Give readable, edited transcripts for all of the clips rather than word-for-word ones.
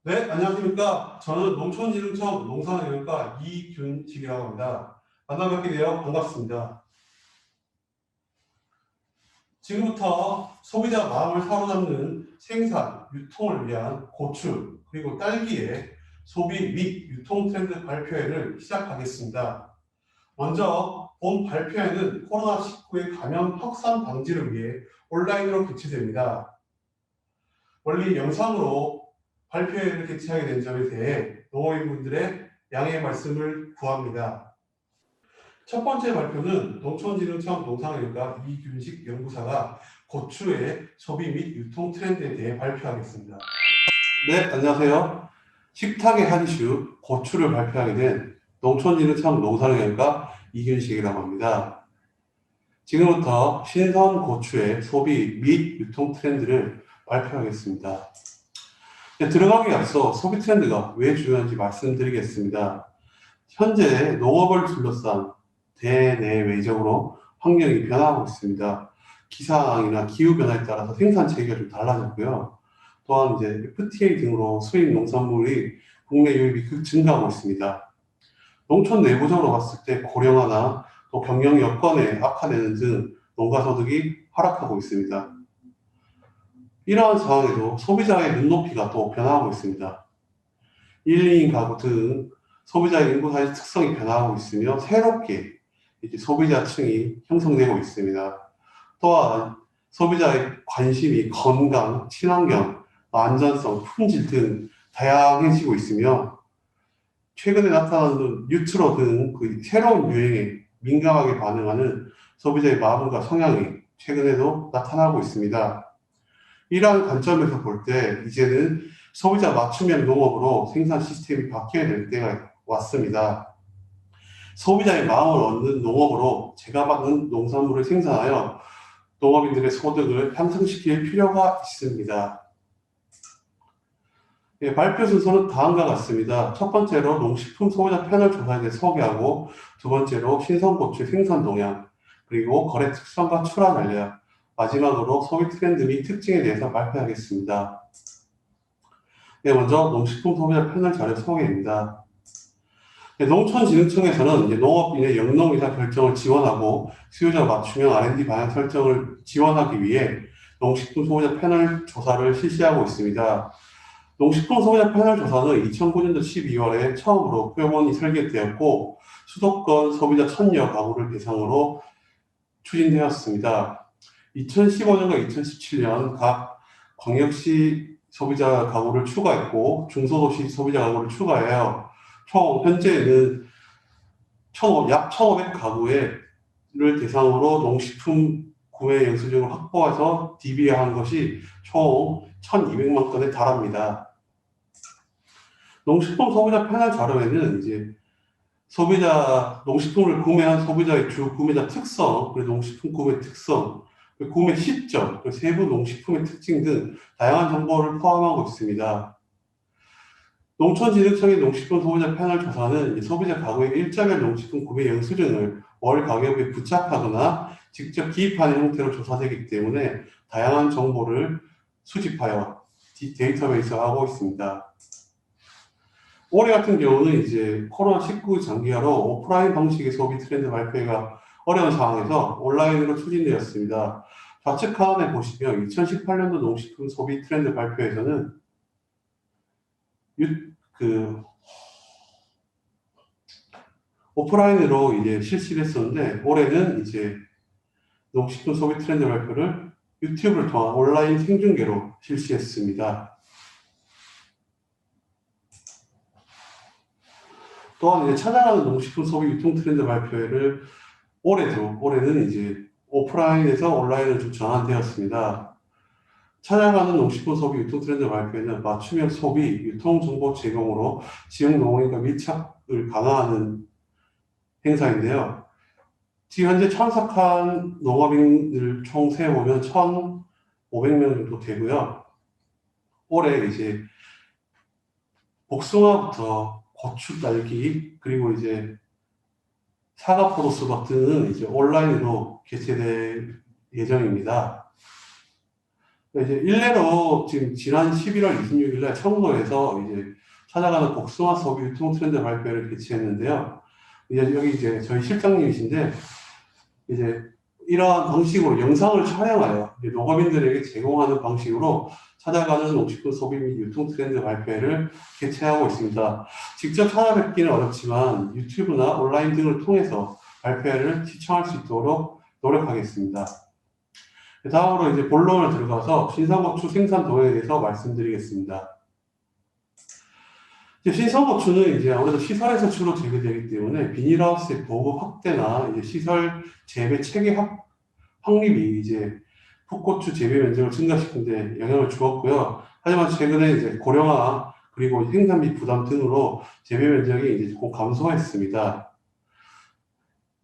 네, 안녕하십니까. 저는 농촌진흥청 농산영양과 이균식이라고 합니다. 만나 뵙게 되어 반갑습니다. 지금부터 소비자 마음을 사로잡는 생산, 유통을 위한 고추, 그리고 딸기의 소비 및 유통 트렌드 발표회를 시작하겠습니다. 먼저 본 발표회는 코로나19의 감염 확산 방지를 위해 온라인으로 개최됩니다. 원리 영상으로 발표회를 개최하게 된 점에 대해 농업인분들의 양해 말씀을 구합니다. 첫 번째 발표는 농촌진흥청 농산영양과 이균식 연구사가 고추의 소비 및 유통 트렌드에 대해 발표하겠습니다. 네, 안녕하세요. 식탁의 한 이슈, 고추를 발표하게 된 농촌진흥청 농산영양과 이균식이라고 합니다. 지금부터 신선 고추의 소비 및 유통 트렌드를 발표하겠습니다. 들어가기 앞서 소비 트렌드가 왜 중요한지 말씀드리겠습니다. 현재 농업을 둘러싼 대내외적으로 환경이 변화하고 있습니다. 기상이나 기후변화에 따라서 생산 체계가 좀 달라졌고요. 또한 이제 FTA 등으로 수입 농산물이 국내 유입이 증가하고 있습니다. 농촌 내부적으로 봤을 때 고령화나 또 경영 여건에 악화되는 등 농가 소득이 하락하고 있습니다. 이러한 상황에도 소비자의 눈높이가 또 변화하고 있습니다. 1, 2인 가구 등 소비자의 인구 사회 특성이 변화하고 있으며 새롭게 이제 소비자층이 형성되고 있습니다. 또한 소비자의 관심이 건강, 친환경, 안전성, 품질 등 다양해지고 있으며 최근에 나타나는 뉴트로 등 그 새로운 유행에 민감하게 반응하는 소비자의 마음과 성향이 최근에도 나타나고 있습니다. 이러한 관점에서 볼 때 이제는 소비자 맞춤형 농업으로 생산 시스템이 바뀌어야 될 때가 왔습니다. 소비자의 마음을 얻는 농업으로 제가 받는 농산물을 생산하여 농업인들의 소득을 향상시킬 필요가 있습니다. 예, 발표 순서는 다음과 같습니다. 첫 번째로 농식품 소비자 패널 조사에 대해 소개하고, 두 번째로 신선고추의 생산 동향, 그리고 거래 특성과 출하 전략, 마지막으로 소비 트렌드 및 특징에 대해서 발표하겠습니다. 네, 먼저 농식품 소비자 패널 자료 소개입니다. 네, 농촌진흥청에서는 이제 농업인의 영농의사 결정을 지원하고 수요자 맞춤형 R&D 방향 설정을 지원하기 위해 농식품 소비자 패널 조사를 실시하고 있습니다. 농식품 소비자 패널 조사는 2009년도 12월에 처음으로 표본이 설계되었고 수도권 소비자 1000여 가구를 대상으로 추진되었습니다. 2015년과 2017년 각 광역시 소비자 가구를 추가했고 중소도시 소비자 가구를 추가해요. 총 현재는 약 1,500가구를 대상으로 농식품 구매 영수증을 확보해서 DB화한 것이 총 1,200만 건에 달합니다. 농식품 소비자 패널 자료에는 이제 농식품을 구매한 소비자의 주 구매자 특성, 그리고 농식품 구매 특성, 구매 시점, 세부 농식품의 특징 등 다양한 정보를 포함하고 있습니다. 농촌진흥청의 농식품 소비자 패널 조사는 소비자 가구의 일자별 농식품 구매 영수증을 월 가격에 부착하거나 직접 기입하는 형태로 조사되기 때문에 다양한 정보를 수집하여 데이터베이스화하고 있습니다. 올해 같은 경우는 이제 코로나19 장기화로 오프라인 방식의 소비 트렌드 발표가 어려운 상황에서 온라인으로 추진되었습니다. 좌측 하단에 보시면 2018년도 농식품 소비 트렌드 발표에서는 오프라인으로 이제 실시를 했었는데 올해는 이제 농식품 소비 트렌드 발표를 유튜브를 통한 온라인 생중계로 실시했습니다. 또한 이제 찾아가는 농식품 소비 유통 트렌드 발표회를 올해는 이제 오프라인에서 온라인으로 좀 전환되었습니다. 찾아가는 농식품 소비 유통 트렌드 발표회는 맞춤형 소비 유통 정보 제공으로 지역 농업인과 밀착을 강화하는 행사인데요. 지금 현재 참석한 농업인을 총 세어보면 1,500명 정도 되고요. 올해 이제 복숭아부터 고추, 딸기, 그리고 이제 사과, 포도, 수박 등은 이제 온라인으로 개최될 예정입니다. 이제 일례로 지금 지난 11월 26일 날 청도에서 이제 찾아가는 복숭아 소비 유통 트렌드 발표를 개최했는데요. 이제 여기 이제 저희 실장님이신데 이제 이러한 방식으로 영상을 촬영하여 이제 농업인들에게 제공하는 방식으로 찾아가는 농식품 소비 및 유통 트렌드 발표회를 개최하고 있습니다. 직접 찾아뵙기는 어렵지만 유튜브나 온라인 등을 통해서 발표회를 시청할 수 있도록 노력하겠습니다. 다음으로 이제 본론을 들어가서 신선고추 생산 도에 대해서 말씀드리겠습니다. 신선고추는 이제 아무래도 시설에서 주로 재배되기 때문에 비닐하우스의 보급 확대나 이제 시설 재배 체계 확립이 이제 풋고추 재배 면적을 증가시키는데 영향을 주었고요. 하지만 최근에 이제 고령화 그리고 생산비 부담 등으로 재배 면적이 이제 곧 감소했습니다.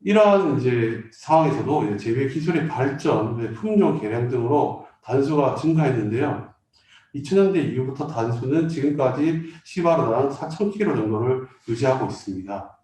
이러한 이제 상황에서도 이제 재배 기술의 발전, 품종 개량 등으로 단수가 증가했는데요. 2000년대 이후부터 단수는 지금까지 시바르당 4,000kg 정도를 유지하고 있습니다.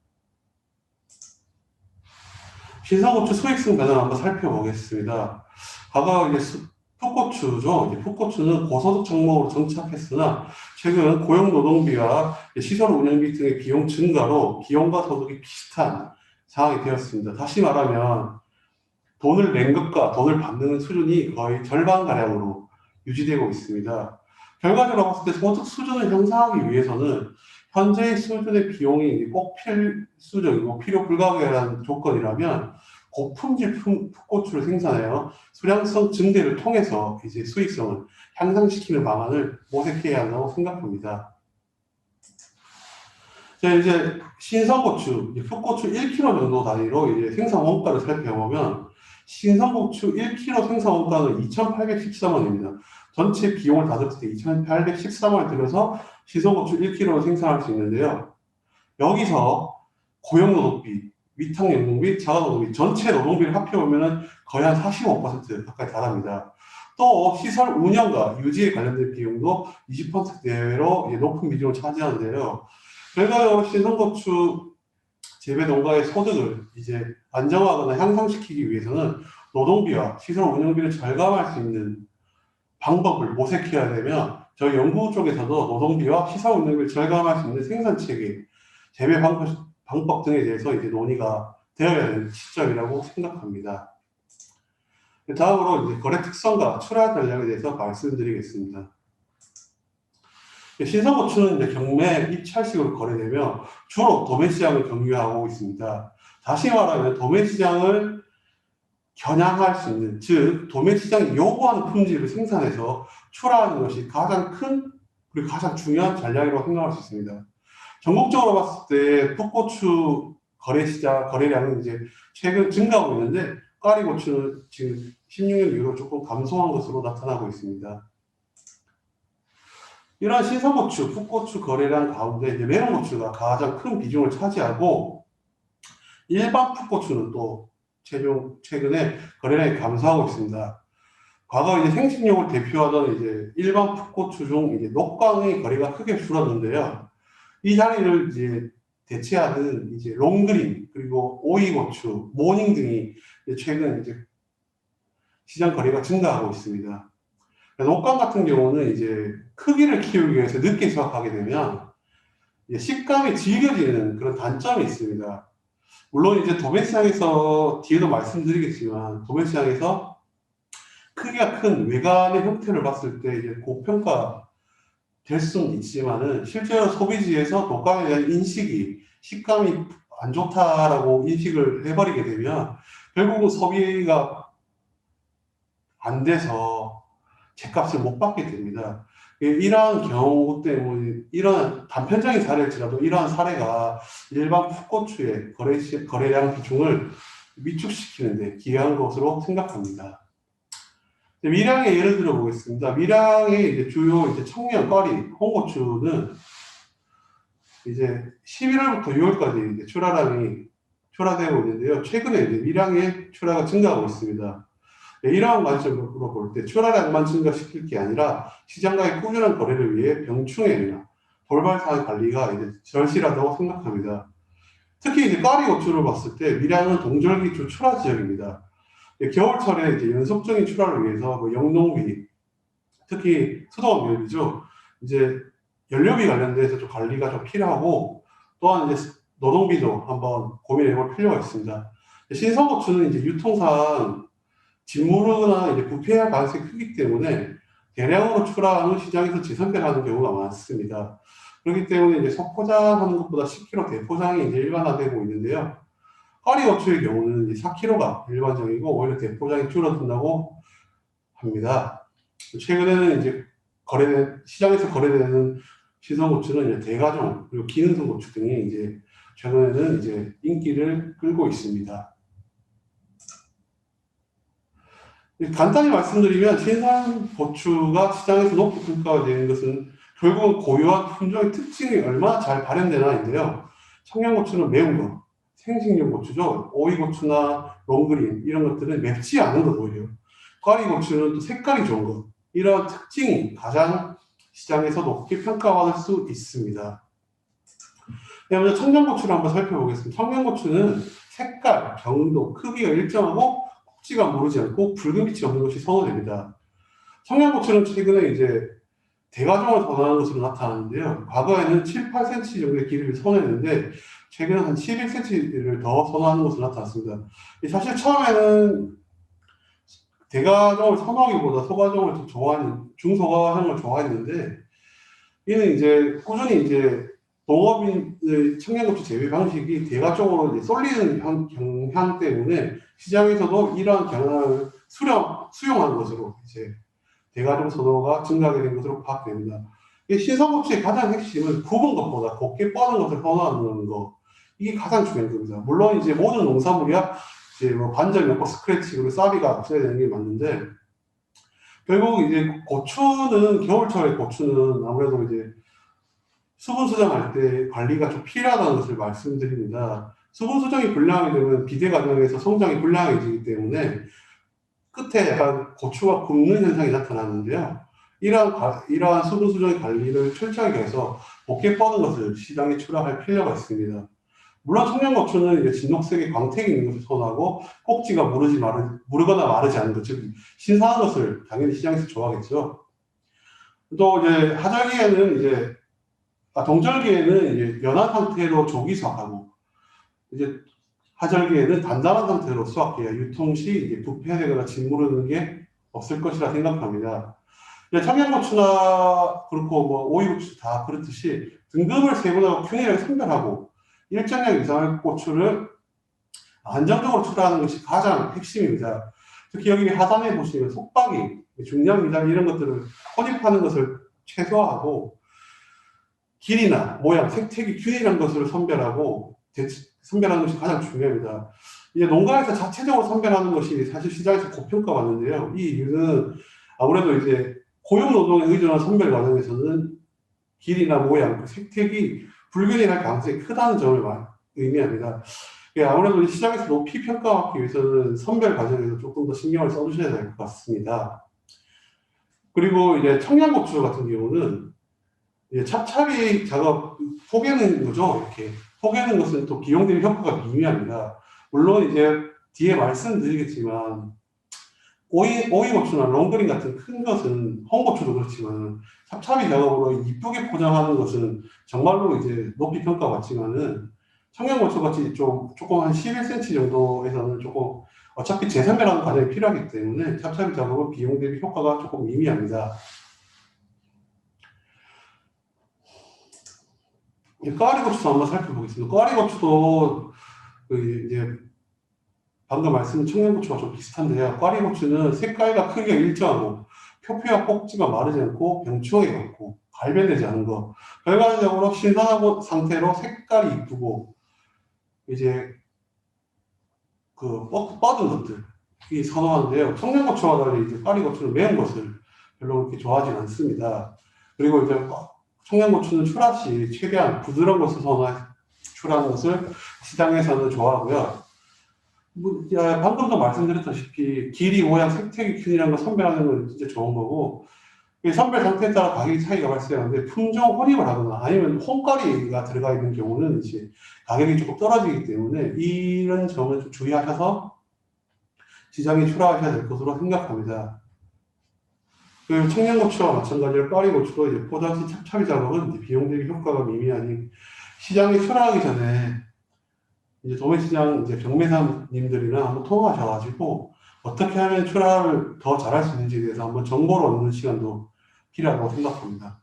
신선고추 수익성 변화를 한번 살펴보겠습니다. 과거 이제 풋고추죠. 풋고추는 고소득 종목으로 정착했으나 최근 고용노동비와 시설 운영비 등의 비용 증가로 비용과 소득이 비슷한 상황이 되었습니다. 다시 말하면 돈을 낸 것과 돈을 받는 수준이 거의 절반가량으로 유지되고 있습니다. 결과적으로 봤을 때 소득 수준을 형성하기 위해서는 현재의 수준의 비용이 꼭 필수적이고 필요 불가결한 조건이라면 고품질 풋고추를 생산하여 수량성 증대를 통해서 이제 수익성을 향상시키는 방안을 모색해야 한다고 생각합니다. 자, 이제 신선고추, 풋고추 1kg 정도 단위로 이제 생산 원가를 살펴보면 신선고추 1kg 생산 원가는 2,813원입니다. 전체 비용을 다 들었을 때 2,813원을 들여서 신선고추 1kg를 생산할 수 있는데요. 여기서 고용노동비, 위탁연공비, 자가노동비, 전체 노동비를 합해보면 거의 한 45% 가까이 달합니다. 또 시설 운영과 유지에 관련된 비용도 20% 내외로 높은 비중을 차지하는데요. 결과적으로 신선고추 재배 농가의 소득을 이제 안정화하거나 향상시키기 위해서는 노동비와 시설 운영비를 절감할 수 있는 방법을 모색해야 되면 저희 연구 쪽에서도 노동비와 시설 운영비를 절감할 수 있는 생산 체계, 재배 방법 등에 대해서 이제 논의가 되어야 하는 시점이라고 생각합니다. 다음으로 이제 거래 특성과 출하 전략에 대해서 말씀드리겠습니다. 신선고추는 이제 경매 입찰식으로 거래되며 주로 도매시장을 경유하고 있습니다. 다시 말하면 도매시장을 겨냥할 수 있는, 즉 도매시장이 요구하는 품질을 생산해서 출하하는 것이 가장 큰 그리고 가장 중요한 전략이라고 생각할 수 있습니다. 전국적으로 봤을 때 풋고추 거래량은 이제 최근 증가하고 있는데 꽈리고추는 지금 16년 이후로 조금 감소한 것으로 나타나고 있습니다. 이러한 신선고추, 풋고추 거래량 가운데 이제 메론고추가 가장 큰 비중을 차지하고 일반 풋고추는 또 최근에 거래량이 감소하고 있습니다. 과거 이제 생식용을 대표하던 이제 일반 풋고추 중 이제 녹광의 거래가 크게 줄었는데요. 이 자리를 이제 대체하는 이제 롱그린 그리고 오이고추, 모닝 등이 최근 이제 시장 거래가 증가하고 있습니다. 녹광 같은 경우는 이제 크기를 키우기 위해서 늦게 수확하게 되면 식감이 질겨지는 그런 단점이 있습니다. 물론 이제 도매시장에서 뒤에도 말씀드리겠지만 도매시장에서 크기가 큰 외관의 형태를 봤을 때 이제 고평가 될 수는 있지만은 실제로 소비지에서 녹광에 대한 인식이 식감이 안 좋다라고 인식을 해버리게 되면 결국은 소비가 안 돼서 제값을 못 받게 됩니다. 이러한 경우 때문에 이런 단편적인 사례일지라도 이러한 사례가 일반 풋고추의 거래량 비중을 위축시키는데 기여한 것으로 생각합니다. 밀양의 예를 들어 보겠습니다. 밀양의 이제 주요 이제 청년, 꽈리, 홍고추는 이제 11월부터 6월까지 이제 출하량이 출하되고 있는데요. 최근에 이제 밀양의 출하가 증가하고 있습니다. 이러한 관점으로 볼 때 출하량만 증가시킬 게 아니라 시장과의 꾸준한 거래를 위해 병충해나 돌발사의 관리가 이제 절실하다고 생각합니다. 특히 이제 꽈리고추를 봤을 때 밀양은 동절기 주 출하 지역입니다. 겨울철에 이제 연속적인 출하를 위해서 영농비, 특히 수도원 비율이죠. 이제 연료비 관련돼서 좀 관리가 좀 필요하고 또한 이제 노동비도 한번 고민해 볼 필요가 있습니다. 신선고추는 이제 유통상 짓무르거나 이제 부패할 가능성이 크기 때문에 대량으로 출하하는 시장에서 재선별하는 경우가 많습니다. 그렇기 때문에 이제 소포장하는 것보다 10kg 대포장이 이제 일반화되고 있는데요. 꽈리고추의 경우는 이제 4kg가 일반적이고 오히려 대포장이 줄어든다고 합니다. 최근에는 이제 시장에서 거래되는 신선고추는 이제 대가종 그리고 기능성고추 등이 이제 최근에는 이제 인기를 끌고 있습니다. 간단히 말씀드리면 신선고추가 시장에서 높게 평가가 되는 것은 결국은 고유한 품종의 특징이 얼마나 잘 발현되나인데요. 청양고추는 매운 거, 생식용 고추죠. 오이고추나 롱그린 이런 것들은 맵지 않은 것 오히려. 꽈리고추는 또 색깔이 좋은 것. 이런 특징이 가장 시장에서 높게 평가받을 수 있습니다. 먼저 청양고추를 한번 살펴보겠습니다. 청양고추는 색깔, 경도, 크기가 일정하고 꼭지가 무르지 않고 붉은 빛이 없는 것이 선호됩니다. 청양고추는 최근에 이제 대가종을 선호하는 것으로 나타나는데요. 과거에는 7, 8cm 정도의 길이를 선호했는데 최근에 한 11cm를 더 선호하는 것으로 나타났습니다. 사실 처음에는 대가종을 선호하기보다 소가종을 더 좋아하는 중소가종을 좋아했는데 이는 이제 꾸준히 이제 농업인의 청양고추 재배 방식이 대가종으로 이제 쏠리는 경향 때문에 시장에서도 이러한 경향을 수용하는 것으로 이제 대가종 선호가 증가하게 된 것으로 파악됩니다. 신선고추의 가장 핵심은 굽은 것보다 곱게 뻗은 것을 선호하는 것. 이게 가장 중요한 겁니다. 물론 이제 모든 농산물이야 이제 뭐 반절 몇번 스크래치 그리고 쌉이가 없어야 되는 게 맞는데 결국 이제 고추는 겨울철에 고추는 아무래도 이제 수분 수정할 때 관리가 좀 필요하다는 것을 말씀드립니다. 수분 수정이 불량하게 되면 비대 과정에서 성장이 불량해지기 때문에 끝에 약간 고추가 굽는 현상이 나타나는데요. 이러한 수분 수정 관리를 철저하게 해서 곱게 뻗은 것을 시장에 출하할 필요가 있습니다. 물론 청양고추는 이제 진녹색의 광택이 있는 것을 선호하고 꼭지가 무르거나 마르지 않은 것, 즉 신선한 것을 당연히 시장에서 좋아하겠죠. 또 이제 동절기에는 이제 연한 상태로 조기 수확하고 이제 하절기에는 단단한 상태로 수확해야 유통 시 이제 부패되거나 짓무르는 게 없을 것이라 생각합니다. 청양고추나 그렇고 뭐 오이고추 다 그렇듯이 등급을 세분하고 균일하게 선별하고 일정량 이상의 고추를 안정적으로 출하하는 것이 가장 핵심입니다. 특히 여기 하단에 보시면 속박이, 중량, 미장 이런 것들을 혼입하는 것을 최소화하고 길이나 모양, 색택이 균일한 것을 선별하는 것이 가장 중요합니다. 이제 농가에서 자체적으로 선별하는 것이 사실 시장에서 고평가받는데요. 이 이유는 아무래도 이제 고용노동에 의존한 선별 과정에서는 길이나 모양, 색택이 불균형할 가능성이 크다는 점을 의미합니다. 아무래도 시장에서 높이 평가받기 위해서는 선별 과정에서 조금 더 신경을 써주셔야 될 것 같습니다. 그리고 이제 청양고추 같은 경우는 찹찹이 작업, 포개는 거죠. 이렇게 포개는 것은 또 비용 대비 효과가 미미합니다. 물론 이제 뒤에 말씀드리겠지만 오이고추나 롱그린 같은 큰 것은 홍고추도 그렇지만 찹찹이 작업으로 이쁘게 포장하는 것은 정말로 이제 높이 평가받지만은 청양고추 같이 조금 한 11cm 정도에서는 조금 어차피 재선별하는 과정이 필요하기 때문에 찹찹이 작업은 비용 대비 효과가 조금 미미합니다. 꽈리고추도 한번 살펴보겠습니다. 꽈리고추도 이제 방금 말씀드린 청양고추와 좀 비슷한데요. 꽈리고추는 색깔과 크기가 일정하고 표피와 꼭지가 마르지 않고 병충해 없고 갈변되지 않은 거. 결과적으로 신선한 상태로 색깔이 이쁘고 이제 뻗은 것들이 선호하는데요. 청양고추와 달리 이제 꽈리고추는 매운 것을 별로 그렇게 좋아하지 않습니다. 그리고 이제 청양고추는 출하 시 최대한 부드러운 것을 출하하는 것을 시장에서는 좋아하고요. 방금도 말씀드렸다시피 길이, 모양, 색택이 균일한 거 선별하는 건 진짜 좋은 거고 선별 상태에 따라 가격이 차이가 발생하는데 품종 혼입을 하거나 아니면 홍가리가 들어가 있는 경우는 이제 가격이 조금 떨어지기 때문에 이런 점을 좀 주의하셔서 시장에 출하하셔야 될 것으로 생각합니다. 그 청양고추와 마찬가지로 꽈리고추도 이제 포장지 찹찹이 작업은 이제 비용 대비 효과가 미미하니 시장에 출하하기 전에 이제 도매시장 이제 경매사님들이랑 한번 통화하셔가지고 어떻게 하면 출하를 더 잘할 수 있는지에 대해서 한번 정보를 얻는 시간도 필요하다고 생각합니다.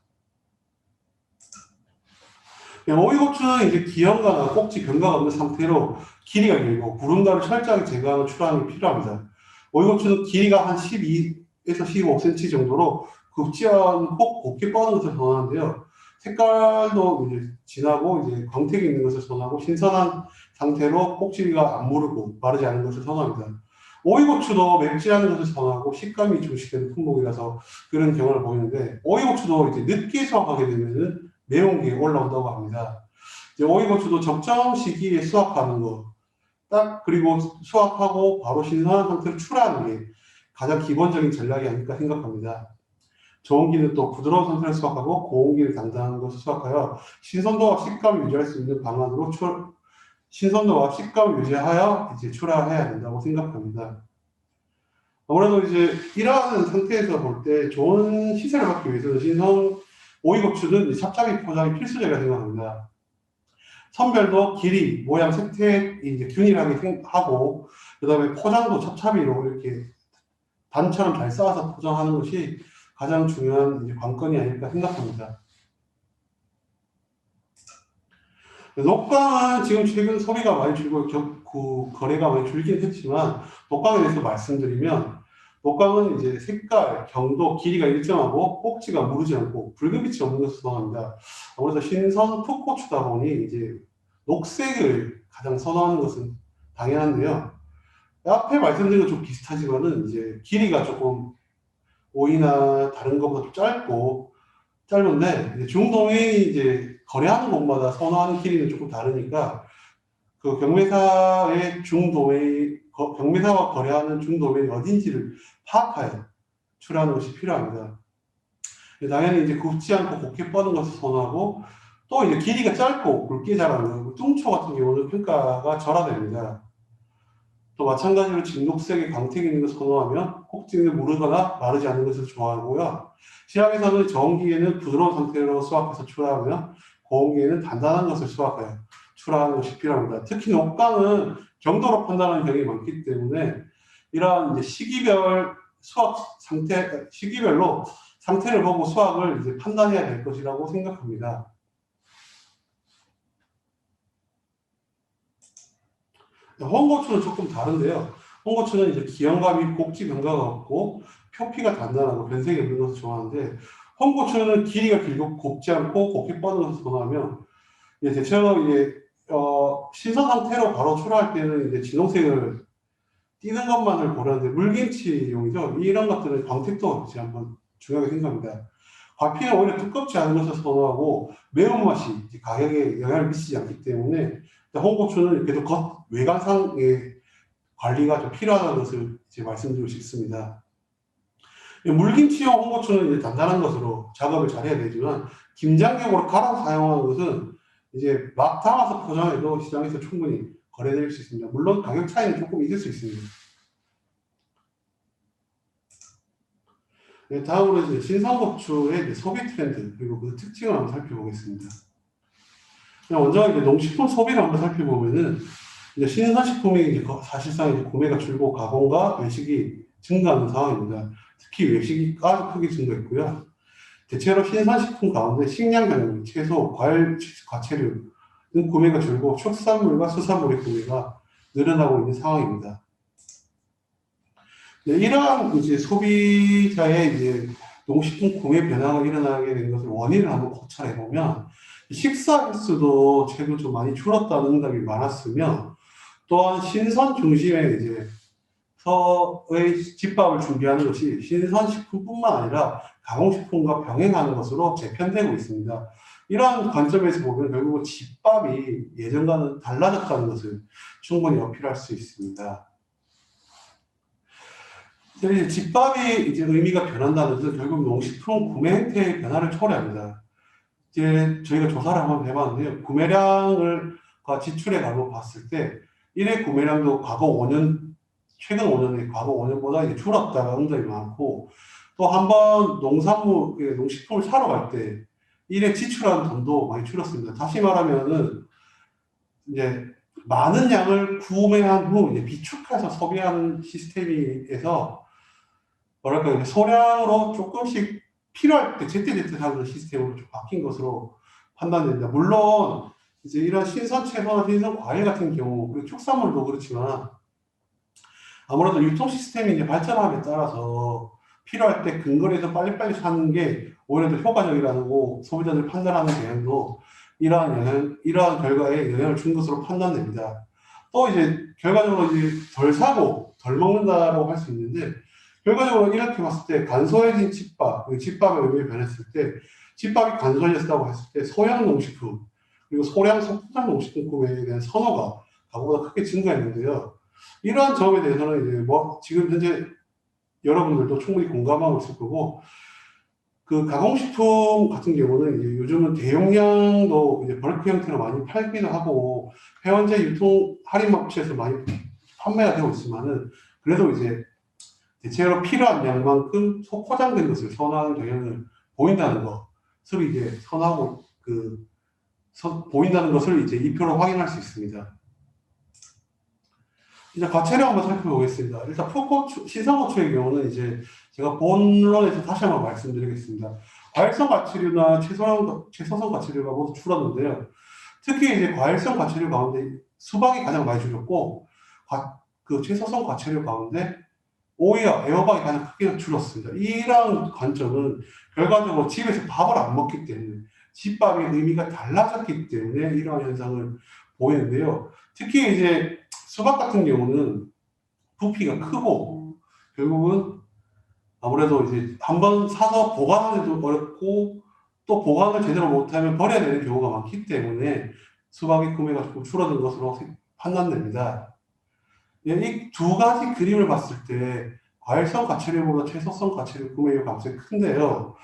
오이고추는 이제 기형과나 꼭지 변가가 없는 상태로 길이가 길고 구름가를 철저하게 제거하는 출하함이 필요합니다. 오이고추는 길이가 한 12에서 15cm 정도로 굽지 않고 곱게 뻗는 것을 선호하는데요. 색깔도 이제 진하고 이제 광택이 있는 것을 선호하고 신선한 상태로 꼭지가 안 무르고 마르지 않은 것을 선호합니다. 오이고추도 맵지 않은 것을 선호하고 식감이 중시되는 품목이라서 그런 경우를 보이는데 오이고추도 이제 늦게 수확하게 되면은 매운 게 올라온다고 합니다. 이제 오이고추도 적정 시기에 수확하는 거, 딱 그리고 수확하고 바로 신선한 상태로 출하하는 게 가장 기본적인 전략이 아닐까 생각합니다. 좋은 기는 또 부드러운 상태를 수확하고 고운 기는 단단한 것을 수확하여 신선도와 식감을 유지할 수 있는 방안으로 신선도와 식감을 유지하여 이제 출하해야 된다고 생각합니다. 아무래도 이제 이러한 상태에서 볼 때 좋은 시세를 받기 위해서는 신선 오이고추는 찹찹이 포장이 필수적이라고 생각합니다. 선별도 길이, 모양, 색태 이제 균일하게 하고 그다음에 포장도 찹찹이로 이렇게 단처럼 잘 쌓아서 포장하는 것이 가장 중요한 이제 관건이 아닐까 생각합니다. 녹광은 지금 최근 소비가 많이 줄고 거래가 많이 줄긴 했지만 녹광에 대해서 말씀드리면 녹광은 이제 색깔, 경도, 길이가 일정하고 꼭지가 무르지 않고 붉은 빛이 없는 것을 선호합니다. 아무래도 신선 풋고추다 보니 이제 녹색을 가장 선호하는 것은 당연한데요. 앞에 말씀드린 것 좀 비슷하지만은 이제 길이가 조금 오이나 다른 것보다 좀 짧은데 이제 중도면이 이제 거래하는 곳마다 선호하는 길이는 조금 다르니까 그 경매사와 거래하는 중도면이 어딘지를 파악하여 출하하는 것이 필요합니다. 당연히 이제 굽지 않고 곱게 뻗은 것을 선호하고 또 이제 길이가 짧고 굵게 자라는 뚱초 같은 경우는 평가가 절하됩니다. 또 마찬가지로 진녹색의 광택이 있는 것을 선호하면 꼭지는 무르거나 마르지 않는 것을 좋아하고요. 시장에서는 저온기에는 부드러운 상태로 수확해서 출하하며 고온기에는 단단한 것을 수확하여 출하하는 것이 필요합니다. 특히 녹광은 경도로 판단하는 경향이 많기 때문에 이러한 이제 시기별로 상태를 보고 수확을 이제 판단해야 될 것이라고 생각합니다. 홍고추는 조금 다른데요. 홍고추는 이제 기형감이 꼭지 변가가 없고 표피가 단단하고 변색이 없는 것을 좋아하는데 홍고추는 길이가 길고 곱지 않고 곱게 뻗는 것을 선호하며 대체로 이제 신선 상태로 바로 출하할 때는 이제 진홍색을 띄는 것만을 고려하는데 물김치용이죠. 이런 것들은 광택도 이제 한번 중요하게 생각합니다. 과피는 오히려 두껍지 않은 것을 선호하고 매운맛이 가격에 영향을 미치지 않기 때문에 홍고추는 그래도 겉 외관상의 관리가 좀 필요하다는 것을 이제 말씀드리고 싶습니다. 물김치용 홍고추는 이제 단단한 것으로 작업을 잘 해야 되지만 김장용으로 갈아 사용하는 것은 이제 막 담아서 포장해도 시장에서 충분히 거래될 수 있습니다. 물론 가격 차이는 조금 있을 수 있습니다. 다음으로 이제 신선고추의 소비 트렌드 그리고 그 특징을 한번 살펴보겠습니다. 먼저 이제 농식품 소비를 한번 살펴보면은 이제 신선식품이 이제 사실상 이제 구매가 줄고 가공과 외식이 증가하는 상황입니다. 특히 외식이 아주 크게 증가했고요. 대체로 신선식품 가운데 식량장류, 채소, 과일, 과채류 등 구매가 줄고 축산물과 수산물의 구매가 늘어나고 있는 상황입니다. 이러한 이제 소비자의 이제 농식품 구매 변화가 일어나게 된 것을 원인을 한번 고찰해 보면 식사 횟수도 최근 좀 많이 줄었다는 응답이 많았으며 또한 신선 중심의 이제 서의 집밥을 준비하는 것이 신선식품뿐만 아니라 가공식품과 병행하는 것으로 재편되고 있습니다. 이러한 관점에서 보면 결국은 집밥이 예전과는 달라졌다는 것을 충분히 어필할 수 있습니다. 집밥이 이제 의미가 변한다는 것은 결국 농식품 구매 행태의 변화를 초래합니다. 이제 저희가 조사를 한번 해봤는데요. 구매량을 지출해 가지고 봤을 때 일회 구매량도 최근 5년에 과거 5년보다 이제 줄었다는 응답이 많고 또 한번 농산물, 농식품을 사러 갈 때 일에 지출하는 돈도 많이 줄었습니다. 다시 말하면은 이제 많은 양을 구매한 후 이제 비축해서 소비하는 시스템에서 뭐랄까 이제 소량으로 조금씩 필요할 때 제때제때 사는 시스템으로 좀 바뀐 것으로 판단됩니다. 물론 이제 이런 신선 채소나 신선 과일 같은 경우 그리고 축산물도 그렇지만 아무래도 유통 시스템이 이제 발전함에 따라서 필요할 때 근거리에서 빨리빨리 사는 게 오히려 더 효과적이라고 소비자들이 판단하는 경향도 이러한 결과에 영향을 준 것으로 판단됩니다. 또 이제 결과적으로 이제 덜 사고 덜 먹는다고 할 수 있는데 결과적으로 이렇게 봤을 때 간소해진 집밥, 집밥의 의미를 변했을 때 집밥이 간소해졌다고 했을 때 소량 농식품 그리고 소량 소포장 농식품 구매에 대한 선호가 과거보다 크게 증가했는데요. 이러한 점에 대해서는 이제 뭐 지금 현재 여러분들도 충분히 공감하고 있을 거고 그 가공식품 같은 경우는 이제 요즘은 대용량도 이제 벌크 형태로 많이 팔기도 하고 회원제 유통 할인업체에서 많이 판매가 되고 있지만은 그래도 이제 대체로 필요한 양만큼 소포장된 것을 선호하는 경향을 보인다는 것을 이제 선호하고 보인다는 것을 이제 이 표로 확인할 수 있습니다. 이제 과체류 한번 살펴보겠습니다. 일단 풋고추, 신선고추의 경우는 이제 제가 본론에서 다시 한번 말씀드리겠습니다. 과일성 과체류나 채소성 과체류가 모두 줄었는데요. 특히 이제 과일성 과체류 가운데 수박이 가장 많이 줄었고, 그 채소성 과체류 가운데 오이와 애호박이 가장 크게 줄었습니다. 이런 관점은 결과적으로 집에서 밥을 안 먹기 때문에 집밥의 의미가 달라졌기 때문에 이러한 현상을 보이는데요. 특히 이제 수박 같은 경우는 부피가 크고 결국은 아무래도 이제 한번 사서 보관하기도 어렵고 또 보관을 제대로 못하면 버려야 되는 경우가 많기 때문에 수박의 구매가 조금 줄어든 것으로 판단됩니다. 이 두 가지 그림을 봤을 때 과일성 과체류보다 채소성 과체류 구매율 감소가 큰데요.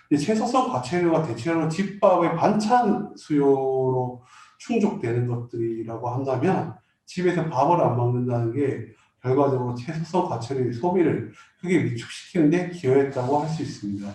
채소성 과체류가 대체로 집밥의 반찬 수요로 충족되는 것들이라고 한다면 집에서 밥을 안 먹는다는 게 결과적으로 채소성 과체류의 소비를 크게 위축시키는 데 기여했다고 할 수 있습니다.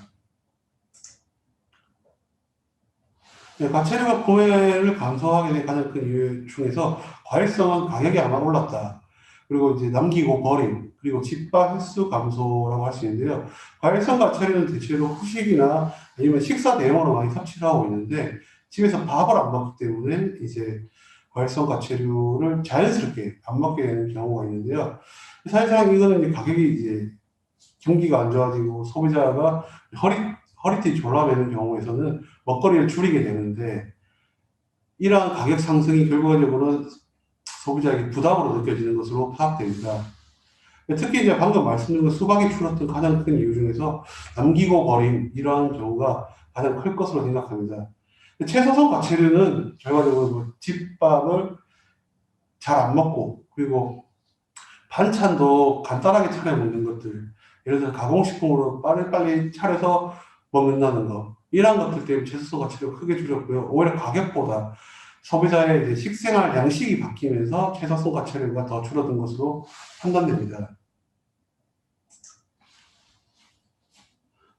과체류가 구매를 감소하게 된 가장 큰 이유 중에서 과일성은 가격이 아마 올랐다. 그리고 이제 남기고 버림, 그리고 집밥 횟수 감소라고 할 수 있는데요. 과일성 과체류는 대체로 후식이나 아니면 식사 대용으로 많이 섭취를 하고 있는데 집에서 밥을 안 먹기 때문에 이제 과일성 과체류를 자연스럽게 안 먹게 되는 경우가 있는데요. 사실상 이거는 이제 가격이 이제 경기가 안 좋아지고 소비자가 허리띠 졸라매는 경우에서는 먹거리를 줄이게 되는데 이러한 가격 상승이 결과적으로는 소비자에게 부담으로 느껴지는 것으로 파악됩니다. 특히 이제 방금 말씀드린 수박이 줄었던 가장 큰 이유 중에서 남기고 버림 이러한 경우가 가장 클 것으로 생각합니다. 채소성 과체류는 결과적으로 집밥을 잘 안 먹고 그리고 반찬도 간단하게 차려 먹는 것들 예를 들어 가공식품으로 빨리빨리 차려서 먹는다는 거 이러한 것들 때문에 채소성 과체류가 크게 줄었고요. 오히려 가격보다 소비자의 이제 식생활 양식이 바뀌면서 채소성 과체류가 더 줄어든 것으로 판단됩니다.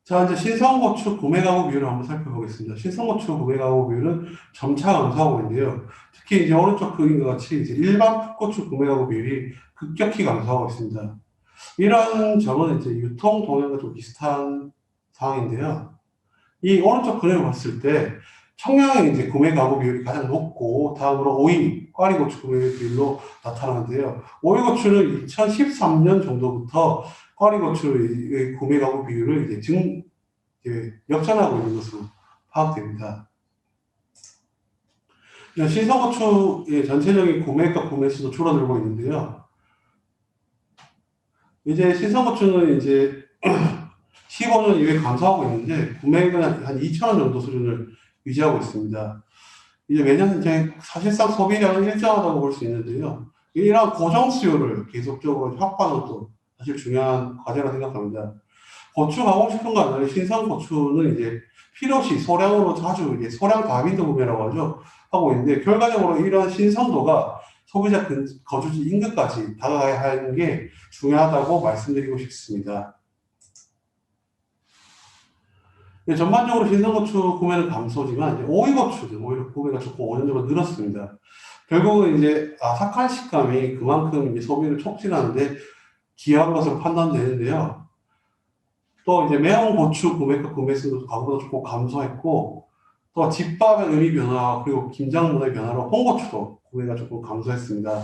자, 이제 신성고추 구매 가구 비율을 한번 살펴보겠습니다. 신성고추 구매 가구 비율은 점차 감소하고 있는데요. 특히 이제 오른쪽 그림과 같이 이제 일반 풋고추 구매 가구 비율이 급격히 감소하고 있습니다. 이런 점은 이제 유통 동향과 좀 비슷한 상황인데요. 이 오른쪽 그림을 봤을 때 청량의 이제 구매 가구 비율이 가장 높고 다음으로 오이, 꽈리고추 구매 비율로 나타나는데요. 오이고추는 2013년 정도부터 꽈리고추의 구매 가구 비율을 이제 역전하고 있는 것으로 파악됩니다. 신선고추의 전체적인 구매가 구매 수도 줄어들고 있는데요. 이제 신선고추는 이제 15년 이후에 감소하고 있는데 구매액은 한 2,000원 정도 수준을 유지하고 있습니다. 이제 매년 이제 사실상 소비량은 일정하다고 볼 수 있는데요. 이런 고정 수요를 계속적으로 확보하는 것도 사실 중요한 과제라 생각합니다. 고추 가공식품과 달리 신선 고추는 이제 필요시 소량으로 자주 이제 소량 다빈도 구매라고 하고 있는데 결과적으로 이런 신선도가 소비자 거주지 인근까지 다가가야 하는 게 중요하다고 말씀드리고 싶습니다. 네, 전반적으로 신선고추 구매는 감소지만 이제 오이고추는 오히려 구매가 조금 5년 정도 늘었습니다. 결국은 이제 아삭한 식감이 그만큼 이제 소비를 촉진하는데 기여한 것으로 판단되는데요. 또 이제 매운 고추 구매가 구매 수도 과거보다 조금 감소했고, 또 집밥의 의미 변화 그리고 김장 문화의 변화로 홍고추도 구매가 조금 감소했습니다.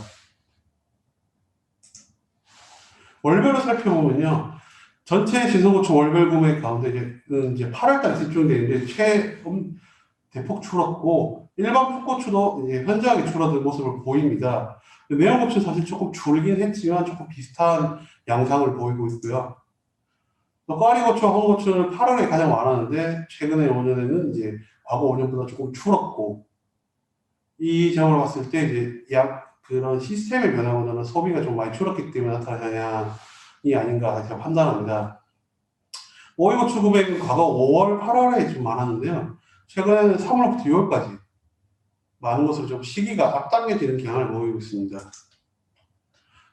월별로 살펴보면요. 전체 신선고추 월별 구매 가운데 이제 8월달에 집중되는데 대폭 줄었고 일반 풋고추도 이제 현저하게 줄어든 모습을 보입니다. 매운 고추는 사실 조금 줄긴 했지만 조금 비슷한 양상을 보이고 있고요. 또 꽈리고추와 홍고추는 8월에 가장 많았는데 최근에 5년에는 이제 과거 5년보다 조금 줄었고 이 점을 봤을 때 이제 그런 시스템의 변화보다는 소비가 좀 많이 줄었기 때문에 나타난 현상이 아닌가 제가 판단합니다. 오이고추 구매는 과거 5월, 8월에 좀 많았는데요. 최근에는 3월부터 6월까지 많은 것으로 좀 시기가 앞당겨지는 경향을 보이고 있습니다.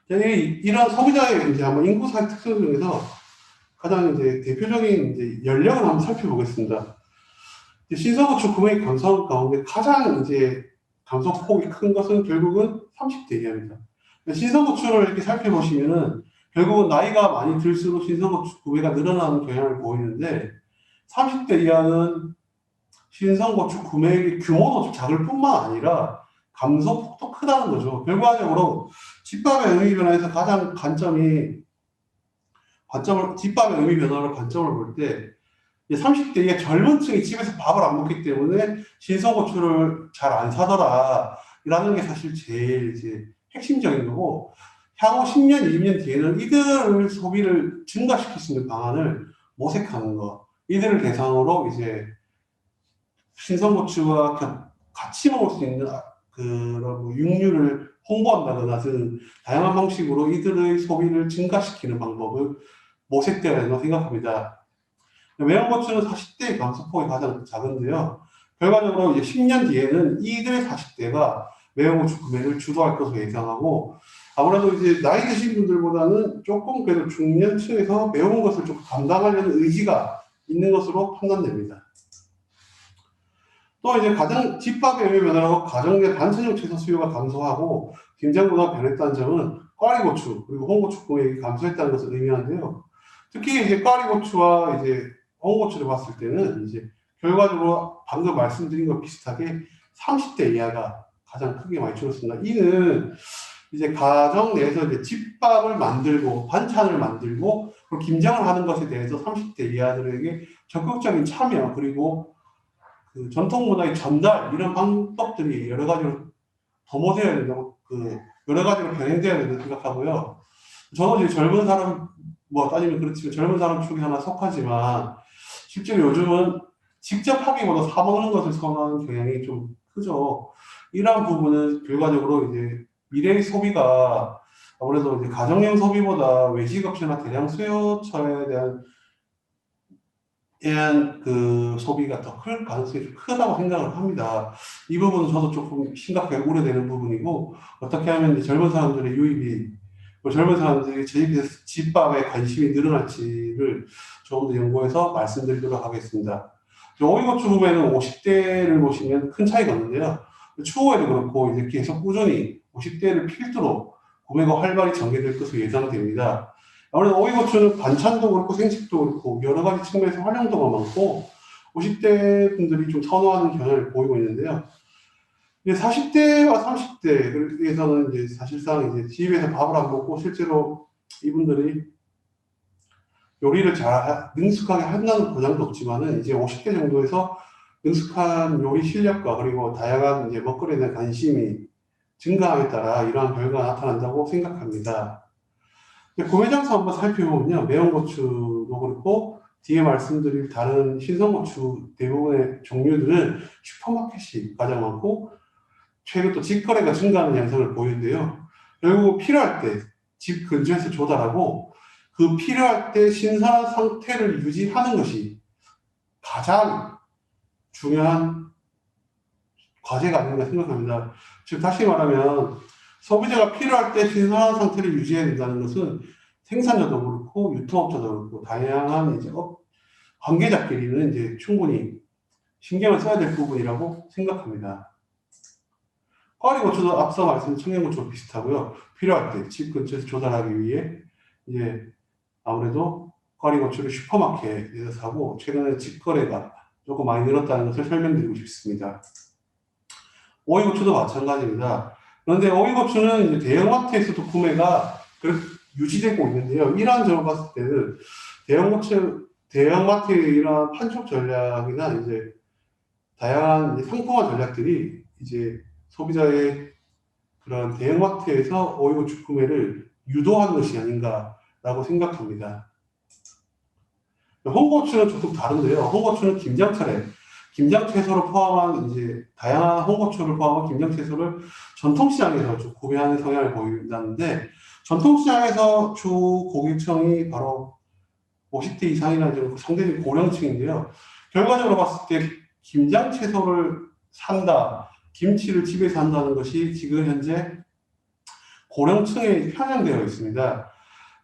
이런 소비자의 이제 한번 인구 사회 특성 중에서 가장 이제 대표적인 이제 연령을 한번 살펴보겠습니다. 신선고추 구매 감소 가운데 가장 이제 감소폭이 큰 것은 결국은 30대 이하입니다. 신선고추를 이렇게 살펴보시면은 결국은 나이가 많이 들수록 신선고추 구매가 늘어나는 경향을 보이는데 30대 이하는 신선고추 구매액의 규모도 작을 뿐만 아니라 감소폭도 크다는 거죠. 결과적으로 집밥의 의미 변화에서 가장 집밥의 의미 변화를 관점을 볼 때 30대 이하 젊은 층이 집에서 밥을 안 먹기 때문에 신선고추를 잘 안 사더라. 라는 게 사실 제일 이제 핵심적인 거고, 향후 10년, 20년 뒤에는 이들을 소비를 증가시킬 수 있는 방안을 모색하는 거. 이들을 대상으로 이제 신선고추와 같이 먹을 수 있는 그런 뭐 육류를 홍보한다거나 등 다양한 방식으로 이들의 소비를 증가시키는 방법을 모색되어야 된다고 생각합니다. 매운 고추는 40대의 감소폭이 가장 작은데요. 결과적으로 이제 10년 뒤에는 이들 40대가 매운 고추 구매를 주도할 것으로 예상하고, 아무래도 이제 나이 드신 분들보다는 조금 그래도 중년층에서 매운 것을 좀 감당하려는 의지가 있는 것으로 판단됩니다. 또 이제 가정 집밥의 의미 변화로 가정 내 반찬용 채소 수요가 감소하고 김장 문화가 변했다는 점은 꽈리고추 그리고 홍고추 구매액이 감소했다는 것을 의미하는데요. 특히 이제 꽈리고추와 이제 홍고추를 봤을 때는 이제 결과적으로 방금 말씀드린 것 비슷하게 30대 이하가 가장 크게 많이 줄었습니다. 이는 이제 가정 내에서 이제 집밥을 만들고 반찬을 만들고 그리고 김장을 하는 것에 대해서 30대 이하들에게 적극적인 참여 그리고 그 전통 문화의 전달 이런 방법들이 여러 가지로 도모되어야 된다고 여러 가지로 병행되어야 된다고 생각하고요. 저도 이제 젊은 사람 뭐 따지면 그렇지만 젊은 사람 중에 하나 속하지만 실제로 요즘은 직접 하기보다 사 먹는 것을 선호하는 경향이 좀 크죠. 이러한 부분은 결과적으로 이제 미래의 소비가 아무래도 이제 가정용 소비보다 외식업체나 대량 수요처에 대한 그 소비가 더 클 가능성이 좀 크다고 생각을 합니다. 이 부분은 저도 조금 심각하게 우려되는 부분이고 어떻게 하면 이제 젊은 사람들의 유입이 젊은 사람들이 집밥에 관심이 늘어날지를 조금 더 연구해서 말씀드리도록 하겠습니다. 오이고추 구매는 50대를 보시면 큰 차이가 없는데요. 추후에도 그렇고 이제 계속 꾸준히 50대를 필두로 구매가 활발히 전개될 것으로 예상됩니다. 아무래도 오이고추는 반찬도 그렇고 생식도 그렇고 여러 가지 측면에서 활용도가 많고 50대 분들이 좀 선호하는 경향을 보이고 있는데요. 40대와 30대에서는 이제 사실상 이제 집에서 밥을 안 먹고 실제로 이분들이 요리를 잘 능숙하게 한다는 보장도 없지만은 이제 50대 정도에서 능숙한 요리 실력과 그리고 다양한 이제 먹거리에 대한 관심이 증가함에 따라 이러한 결과가 나타난다고 생각합니다. 구매 장소 한번 살펴보면요. 매운 고추도 그렇고 뒤에 말씀드릴 다른 신선고추 대부분의 종류들은 슈퍼마켓이 가장 많고 최근 또 직거래가 증가하는 양상을 보이는데요. 결국 필요할 때 집 근처에서 조달하고 그 필요할 때 신선한 상태를 유지하는 것이 가장 중요한 과제가 아닌가 생각합니다. 즉 다시 말하면 소비자가 필요할 때 신선한 상태를 유지해야 된다는 것은 생산자도 그렇고 유통업자도 그렇고 다양한 이제 관계자끼리는 이제 충분히 신경을 써야 될 부분이라고 생각합니다. 꽈리고추도 앞서 말씀드린 청양고추와 비슷하고요. 필요할 때 집 근처에서 조달하기 위해 이제 아무래도 꽈리고추를 슈퍼마켓에서 사고 최근에 직거래가 조금 많이 늘었다는 것을 설명드리고 싶습니다. 오이고추도 마찬가지입니다. 그런데 오이고추는 이제 대형마트에서도 구매가 유지되고 있는데요. 이러한 봤을 때는 대형마트의 이러한 판촉 전략이나 이제 다양한 이제 상품화 전략들이 이제 소비자의 그런 대형마트에서 오이고추 구매를 유도하는 것이 아닌가라고 생각합니다. 홍고추는 조금 다른데요. 홍고추는 김장채소를 포함한 이제 다양한 홍고추를 포함한 김장채소를 전통시장에서 좀 구매하는 성향을 보인다는데 전통시장에서 주 고객층이 바로 50대 이상이나 좀 상대적인 고령층인데요. 결과적으로 봤을 때 김장채소를 산다, 김치를 집에서 한다는 것이 지금 현재 고령층에 편향되어 있습니다.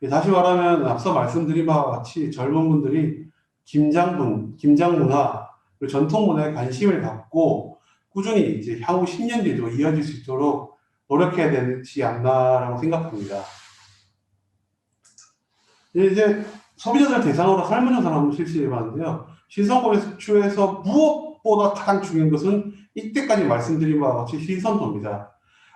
다시 말하면 앞서 말씀드린 바와 같이 젊은 분들이 김장 문화, 그리고 전통 문화에 관심을 갖고 꾸준히 이제 향후 10년 뒤에도 이어질 수 있도록 노력해야 되지 않나라고 생각합니다. 이제 소비자들 대상으로 설문조사를 한번 실시해 봤는데요. 신선고추에서 무엇보다 가장 중요한 것은 이때까지 말씀드린 바와 같이 신선도입니다.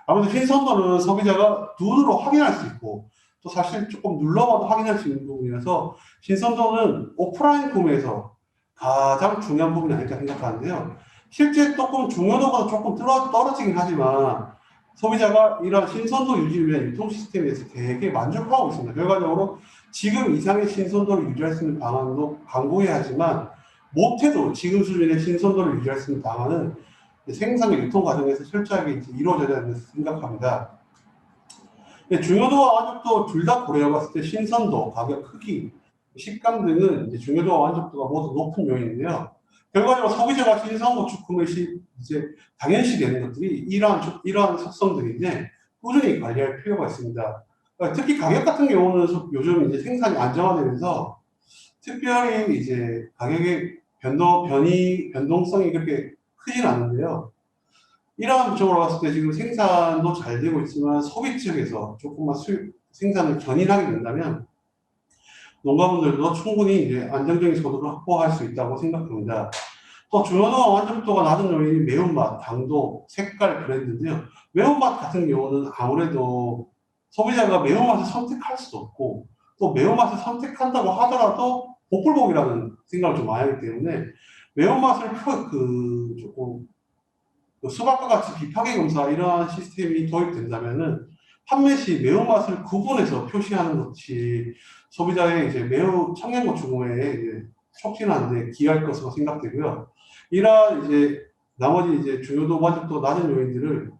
아무래도 신선도는 소비자가 눈으로 확인할 수 있고 또 사실 조금 눌러봐도 확인할 수 있는 부분이라서 신선도는 오프라인 구매에서 가장 중요한 부분이 아닐까 생각하는데요. 실제 조금 중요도가 조금 떨어지긴 하지만 소비자가 이런 신선도 유지를 위한 유통 시스템에 대해서 되게 만족하고 있습니다. 결과적으로 지금 이상의 신선도를 유지할 수 있는 방안도 강구해야 하지만 못해도 지금 수준의 신선도를 유지할 수 있는 방안은 생산과 유통 과정에서 철저하게 이루어져야 된다고 생각합니다. 중요도와 완족도 둘 다 고려해 봤을 때 신선도, 가격, 크기, 식감 등은 이제 중요도와 완족도가 모두 높은 요인인데요. 결과적으로 소비자가 신선고추 구매 시 이제 당연시 되는 것들이 이러한 속성들인데 꾸준히 관리할 필요가 있습니다. 특히 가격 같은 경우는 요즘 이제 생산이 안정화되면서 특별히 이제 가격의 변동성이 그렇게 크진 않은데요. 이러한 쪽으로 봤을 때 지금 생산도 잘 되고 있지만 소비 측에서 조금만 생산을 견인하게 된다면 농가분들도 충분히 이제 안정적인 소득을 확보할 수 있다고 생각합니다. 또 중요도와 완성도가 낮은 요인이 매운맛, 당도, 색깔, 브랜드인데요. 매운맛 같은 경우는 아무래도 소비자가 매운맛을 선택할 수도 없고 또 매운맛을 선택한다고 하더라도 복불복이라는 생각을 좀 많이 하기 때문에 매운맛을 조금 수박과 같이 비파괴 검사 이러한 시스템이 도입된다면은 판매 시 매운맛을 구분해서 표시하는 것이 소비자의 이제 매우 청양고추 구매에 이제 촉진하는 데 기여할 것으로 생각되고요. 이러한 이제 나머지 이제 중요도 완족도 낮은 요인들을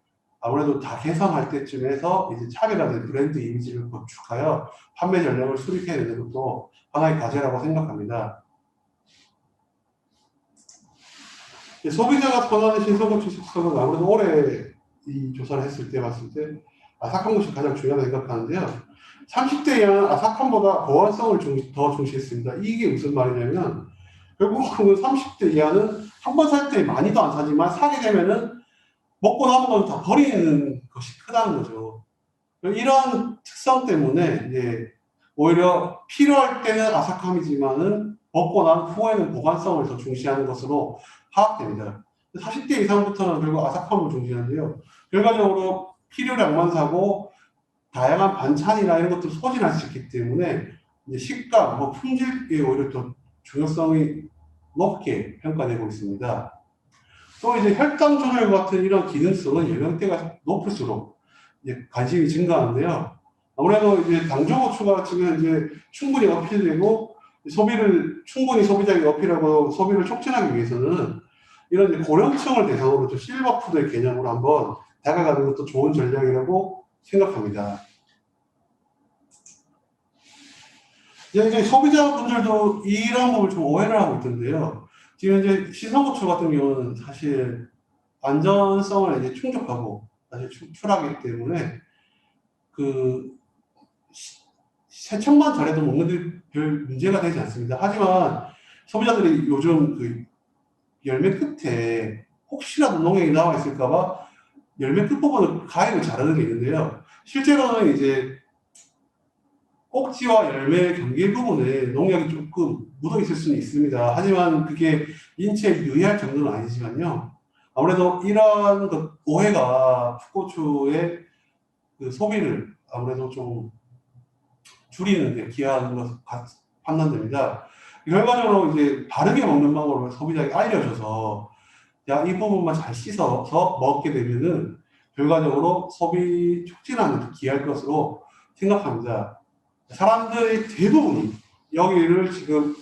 아무래도 다 개선할 때쯤에서 이제 차별화된 브랜드 이미지를 구축하여 판매 전략을 수립해야 되는 것도 하나의 과제라고 생각합니다. 소비자가 선호하는 신선고추 식성은 아무래도 올해 이 조사를 했을 때 봤을 때 아삭한 것이 가장 중요하다고 생각하는데요. 30대 이하는 아삭함보다 보완성을 더 중시했습니다. 이게 무슨 말이냐면 결국은 30대 이하는 한 번 살 때 많이도 안 사지만 사게 되면은 먹고 남은 건 다 버리는 것이 크다는 거죠. 이러한 특성 때문에 이제 오히려 필요할 때는 아삭함이지만은 먹고 난 후에는 보관성을 더 중시하는 것으로 파악됩니다. 40대 이상부터는 결국 아삭함을 중시하는데요. 결과적으로 필요량만 사고 다양한 반찬이나 이런 것들 소진할 수 있기 때문에 이제 식감, 품질에 오히려 더 중요성이 높게 평가되고 있습니다. 또 이제 혈당 조절 같은 이런 기능성은 연령대가 높을수록 이제 관심이 증가하는데요. 아무래도 이제 당조고추가 지금 이제 충분히 어필되고 충분히 소비자에게 어필하고 소비를 촉진하기 위해서는 이런 이제 고령층을 대상으로 좀 실버푸드의 개념으로 한번 다가가는 것도 좋은 전략이라고 생각합니다. 이제 소비자분들도 이런 부분을 좀 오해를 하고 있던데요. 지금 이제 신선고추 같은 경우는 사실 안전성을 이제 충족하고 사실 추출하기 때문에 그 세척만 잘해도 먹는 데 별 문제가 되지 않습니다. 하지만 소비자들이 요즘 그 열매 끝에 혹시라도 농약이 나와 있을까봐 열매 끝부분을 가위로 자르는 게 있는데요. 실제로는 이제 꼭지와 열매 경계 부분에 농약이 조금 묻어 있을 수는 있습니다. 하지만 그게 인체에 유해할 정도는 아니지만요. 아무래도 이러한 오해가 풋고추의 그 소비를 아무래도 좀 줄이는 데 기여하는 것으로 판단됩니다. 결과적으로 이제 바르게 먹는 방법을 소비자에게 알려줘서 야, 이 부분만 잘 씻어서 먹게 되면은 결과적으로 소비 촉진하는 데 기여할 것으로 생각합니다. 사람들의 대부분이 여기를 지금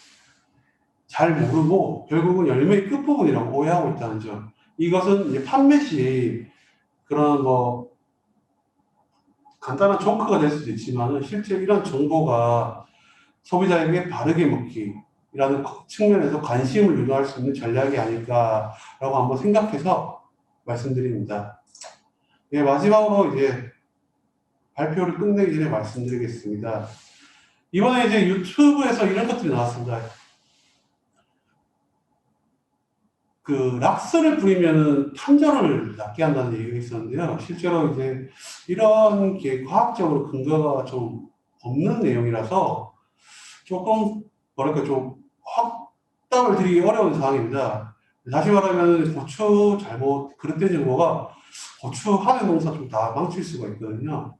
잘 모르고 결국은 열매의 끝부분이라고 오해하고 있다는 점. 이것은 이제 판매 시 그런 뭐 간단한 조크가 될 수도 있지만 실제 이런 정보가 소비자에게 바르게 먹기라는 측면에서 관심을 유도할 수 있는 전략이 아닐까라고 한번 생각해서 말씀드립니다. 예, 마지막으로 이제 발표를 끝내기 전에 말씀드리겠습니다. 이번에 이제 유튜브에서 이런 것들이 나왔습니다. 그 락스를 뿌리면은 탄저를 낫게 한다는 얘기가 있었는데요. 실제로 이제 이런 게 과학적으로 근거가 좀 없는 내용이라서 조금 뭐랄까 좀 확답을 드리기 어려운 상황입니다. 다시 말하면 고추 잘못 그릇된 정보가 고추 하는 농사 좀 다 망칠 수가 있거든요.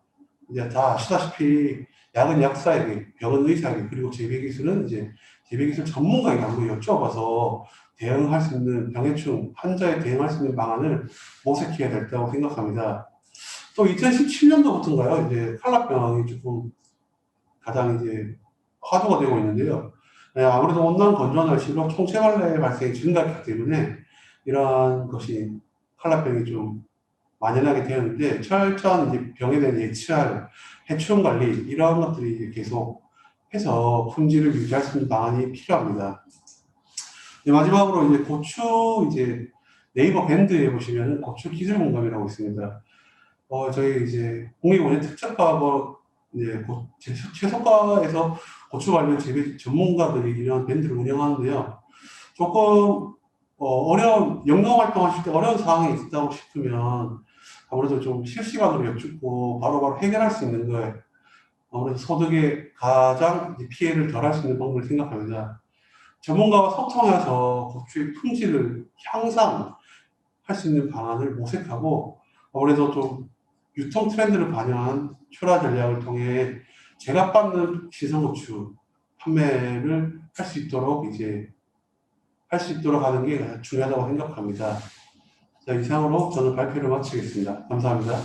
이제 다 아시다시피 약은 약사에게, 병은 의사에게, 그리고 재배기술은 이제 재배기술 전문가에게 한번 여쭤봐서 대응할 수 있는 병해충 환자에 대응할 수 있는 방안을 모색해야 된다고 생각합니다. 또 2017년도부터인가요? 이제 칼라병이 조금 가장 이제 화두가 되고 있는데요. 네, 아무래도 온난 건조한 날씨로 총체벌레 발생이 증가했기 때문에 이러한 것이 칼라병이 좀 만연하게 되었는데 철저한 이제 병에 대한 예치할 해충 관리 이러한 것들이 이제 계속 해서 품질을 유지할 수 있는 방안이 필요합니다. 네, 마지막으로 이제 고추 이제 네이버 밴드에 보시면 고추 기술 공감이라고 있습니다. 저희 이제 공익원의 특작과학을 이제 최소과에서 고추 관련 재배 전문가들이 이런 밴드를 운영하는데요. 조금 어려운 영농 활동하실 때 어려운 상황이 있다고 싶으면 아무래도 좀 실시간으로 여쭙고 바로바로 해결할 수 있는 거에 아무래도 소득에 가장 피해를 덜 할 수 있는 방법을 생각합니다. 전문가와 소통해서 고추의 품질을 향상할 수 있는 방안을 모색하고 아무래도 좀 유통 트렌드를 반영한 출하 전략을 통해 제값받는 시성고추 판매를 할 수 있도록 하는 게 가장 중요하다고 생각합니다. 자, 이상으로 저는 발표를 마치겠습니다. 감사합니다.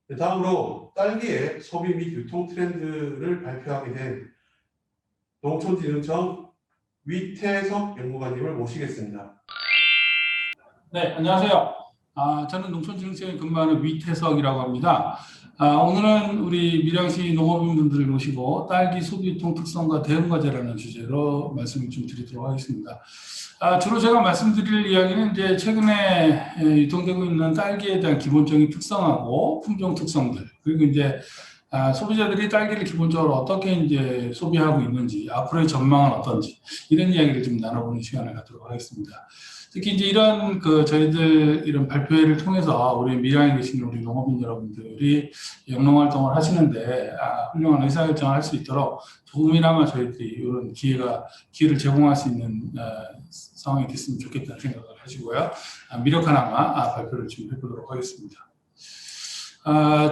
네, 다음으로 딸기의 소비 및 유통 트렌드를 발표하게 된 농촌진흥청 위태석 연구관님을 모시겠습니다. 네, 안녕하세요. 저는 농촌진흥청에 근무하는 위태석이라고 합니다. 오늘은 우리 밀양시 농업인분들을 모시고 딸기 소비 유통 특성과 대응 과제라는 주제로 말씀을 좀 드리도록 하겠습니다. 주로 제가 말씀드릴 이야기는 이제 최근에 유통되고 있는 딸기에 대한 기본적인 특성하고 품종 특성들, 그리고 이제 소비자들이 딸기를 기본적으로 어떻게 이제 소비하고 있는지, 앞으로의 전망은 어떤지, 이런 이야기를 좀 나눠보는 시간을 갖도록 하겠습니다. 특히 이제 이런 저희들 이런 발표회를 통해서 우리 밀양에 계신 우리 농업인 여러분들이 영농 활동을 하시는데 훌륭한 의사결정을 할 수 있도록 조금이나마 저희들이 이런 기회를 제공할 수 있는 상황이 됐으면 좋겠다는 생각을 하시고요. 미력하나마 발표를 좀 해보도록 하겠습니다.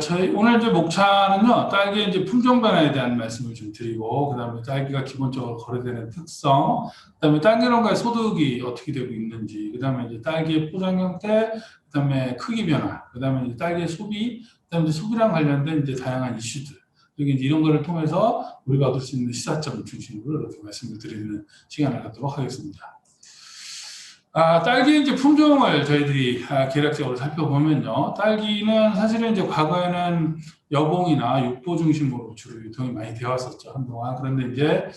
저희 오늘 이제 목차는요, 딸기의 이제 품종 변화에 대한 말씀을 좀 드리고, 그 다음에 딸기가 기본적으로 거래되는 특성, 그 다음에 딸기 농가의 소득이 어떻게 되고 있는지, 그 다음에 이제 딸기의 포장 형태, 그 다음에 크기 변화, 그 다음에 이제 딸기의 소비, 그 다음에 이제 소비랑 관련된 이제 다양한 이슈들, 이제 이런 거를 통해서 우리가 얻을 수 있는 시사점을 중심으로 이렇게 말씀을 드리는 시간을 갖도록 하겠습니다. 딸기 이제 품종을 저희들이 계략적으로 살펴보면요. 딸기는 사실은 이제 과거에는 여봉이나 육보 중심으로 주로 유통이 많이 되어 왔었죠, 한동안. 그런데 이제